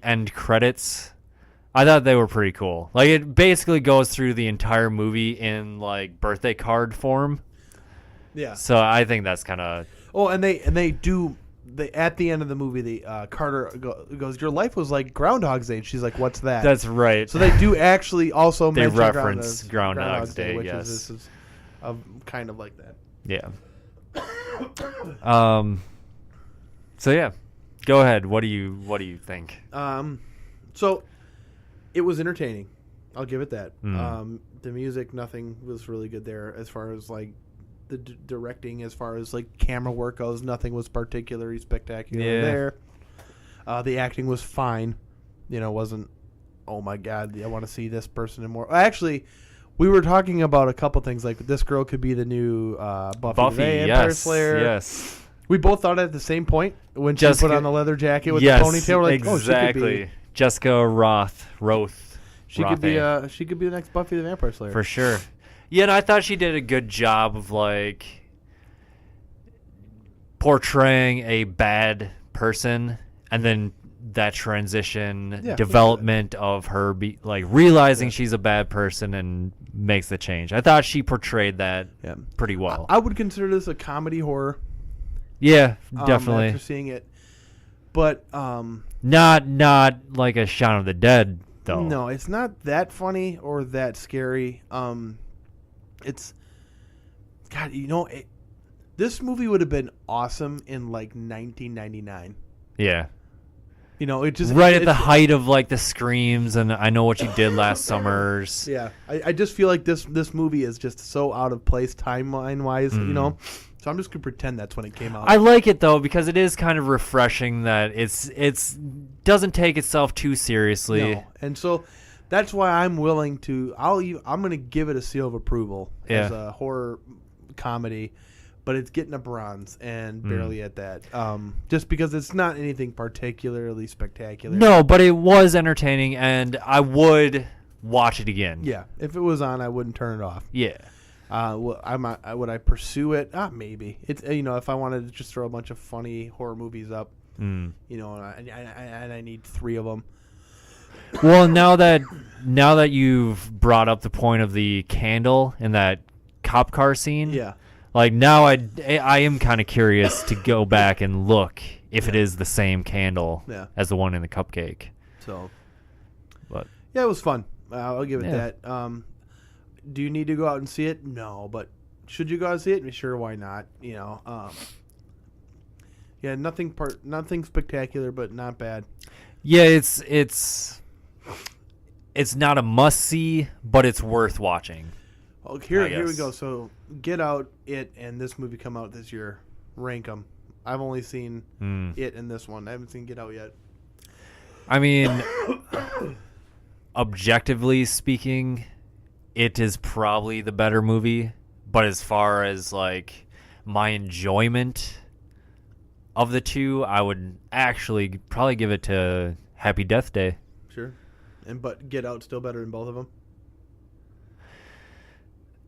end credits. I thought they were pretty cool. Like, it basically goes through the entire movie in like birthday card form.
Yeah.
So I think that's kind of.
Oh, and they do. At the end of the movie, the Carter goes, "Your life was like Groundhog's Day." And she's like, "What's that?"
That's right.
So they do actually also
they
mention
reference Groundhog's Day,
which
yes.
is kind of like that.
Yeah. So yeah, go ahead. What do you think?
So it was entertaining. I'll give it that. The music, nothing was really good there as far as like the directing, as far as like camera work goes. Nothing was particularly spectacular there. The acting was fine. Wasn't, oh my God, I want to see this person and more. Actually, we were talking about a couple things, like this girl could be the new Buffy the Vampire Slayer.
Yes.
We both thought at the same point when she put on the leather jacket with the ponytail. We're like,
exactly.
Oh, she could be
Jessica Roth.
She could be the next Buffy the Vampire Slayer
for sure. Yeah, and I thought she did a good job of like portraying a bad person, and then that transition development of her realizing she's a bad person and makes the change. I thought she portrayed that pretty well.
I would consider this a comedy horror.
Yeah, definitely.
After seeing it, but
not like a Shaun of the Dead though.
No, it's not that funny or that scary. It's God, This movie would have been awesome in like 1999.
Yeah.
You know, it just
Right at the height of like the screams and I Know What You Did Last Summers.
Yeah, I just feel like this movie is just so out of place timeline wise. You know, so I'm just gonna pretend that's when it came out.
I like it though because it is kind of refreshing that it's doesn't take itself too seriously.
No. And so that's why I'm willing to. I'm gonna give it a seal of approval as a horror comedy. But it's getting a bronze and barely at that. Just because it's not anything particularly spectacular.
No, but it was entertaining, and I would watch it again.
Yeah, if it was on, I wouldn't turn it off.
Yeah.
Would I pursue it? Maybe. It's if I wanted to just throw a bunch of funny horror movies up, you know, and I need 3 of them.
Well, now that you've brought up the point of the candle in that cop car scene,
Yeah.
like now I am kind of curious to go back and look if it is the same candle as the one in the cupcake.
So,
but
yeah, it was fun. I'll give it
Yeah.
that. Do you need to go out and see it? No, but should you go out and see it? Sure, why not? You know, yeah, nothing spectacular, but not bad.
yeah, it's not a must see, but it's worth watching.
Oh, here we
guess.
go. So, Get Out, It, and this movie come out this year. Rank them. I've only seen It and this one. I haven't seen Get Out yet.
I mean, objectively speaking, It is probably the better movie. But as far as like my enjoyment of the two, I would actually probably give it to Happy Death Day.
Sure. But Get Out still better than both of them?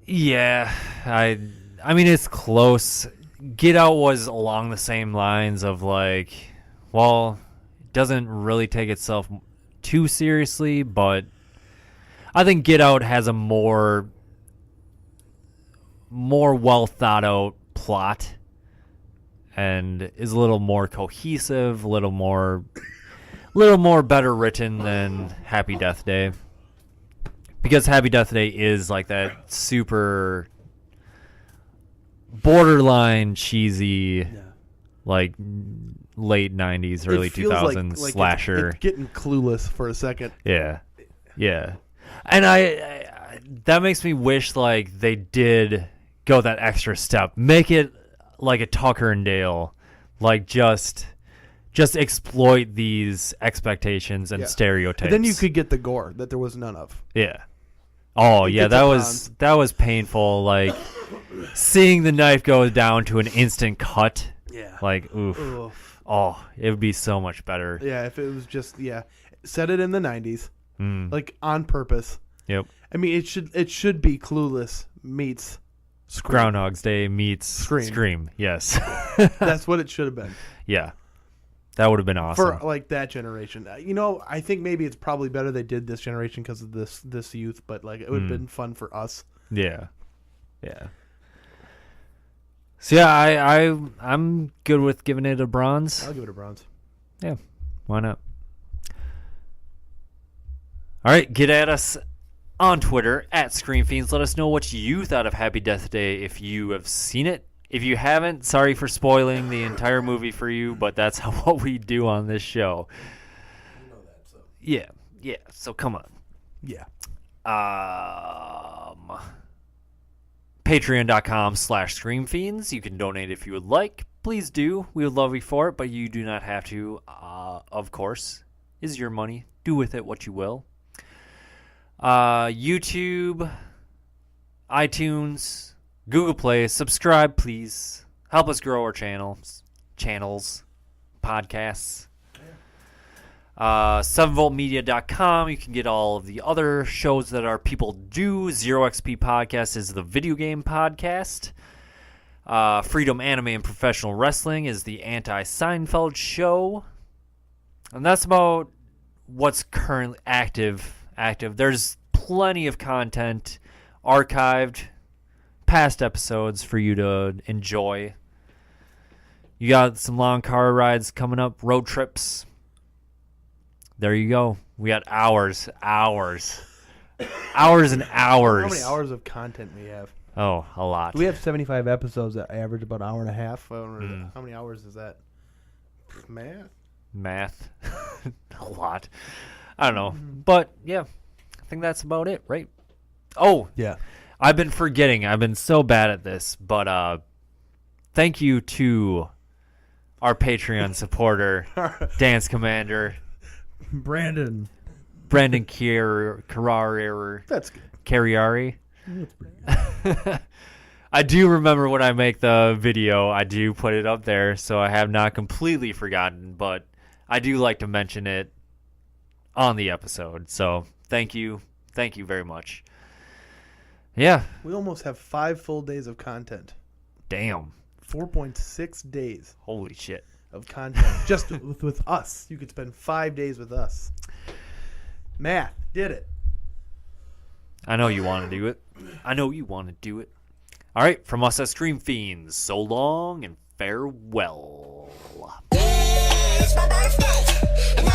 Yeah, I mean it's close. Get Out was along the same lines of like, well, it doesn't really take itself too seriously, but I think Get Out has a more well thought out plot and is a little more cohesive, a little more better written than Happy Death Day. Because Happy Death Day is like that super borderline cheesy, like late 90s, early 2000s
like
slasher.
It's getting Clueless for a second.
Yeah. And I that makes me wish like they did go that extra step. Make it like a Tucker and Dale. Like just exploit these expectations and stereotypes.
And then you could get the gore that there was none of.
Yeah. Oh
It
yeah,
gets
that was painful. Like seeing the knife go down to an instant cut.
Yeah.
Like oof. Oh, it would be so much better.
Yeah, if it was just set it in the 90s, like on purpose.
Yep.
I mean, it should be Clueless meets Scream.
Groundhog's Day meets
Scream.
Yes.
That's what it should have been.
Yeah. That would have been awesome.
For like that generation. You know, I think maybe it's probably better they did this generation because of this youth, but like it would have been fun for us.
Yeah. So yeah, I'm good with giving it a bronze.
I'll give it a bronze.
Yeah. Why not? All right, get at us on Twitter at ScreamFiends. Let us know what you thought of Happy Death Day if you have seen it. If you haven't, sorry for spoiling the entire movie for you, but that's what we do on this show.
You know that, so.
Yeah. So come on.
Yeah.
Patreon.com/ScreamFiends. You can donate if you would like. Please do. We would love you for it, but you do not have to. Of course, is your money. Do with it what you will. YouTube, iTunes, Google Play. Subscribe, please. Help us grow our channels, podcasts. 7voltmedia.com. You can get all of the other shows that our people do. Zero XP Podcast is the video game podcast. Freedom Anime and Professional Wrestling is the Anti-Seinfeld show. And that's about what's currently active. There's plenty of content archived, past episodes for you to enjoy. You got some long car rides coming up, road trips. There you go. We got hours and hours.
How many hours of content we have?
Oh, a lot.
We have 75 episodes that average about an hour and a half.
Mm.
How many hours is that?
Math. A lot. I don't know. But, yeah, I think that's about it, right? Oh,
Yeah.
I've been forgetting. I've been so bad at this. But thank you to our Patreon supporter, Dance Commander,
Brandon.
Brandon Carrari.
That's good.
Carriari.
That's pretty good.
I do remember when I make the video, I do put it up there, so I have not completely forgotten, but I do like to mention it on the episode. So thank you. Thank you very much. Yeah.
We almost have 5 full days of content.
Damn.
4.6 days
Holy shit.
of content just with us. You could spend 5 days with us. Math did it.
I know you want to do it. I know you want to do it. All right, from us as Stream Fiends, so long and farewell.
It's my birthday.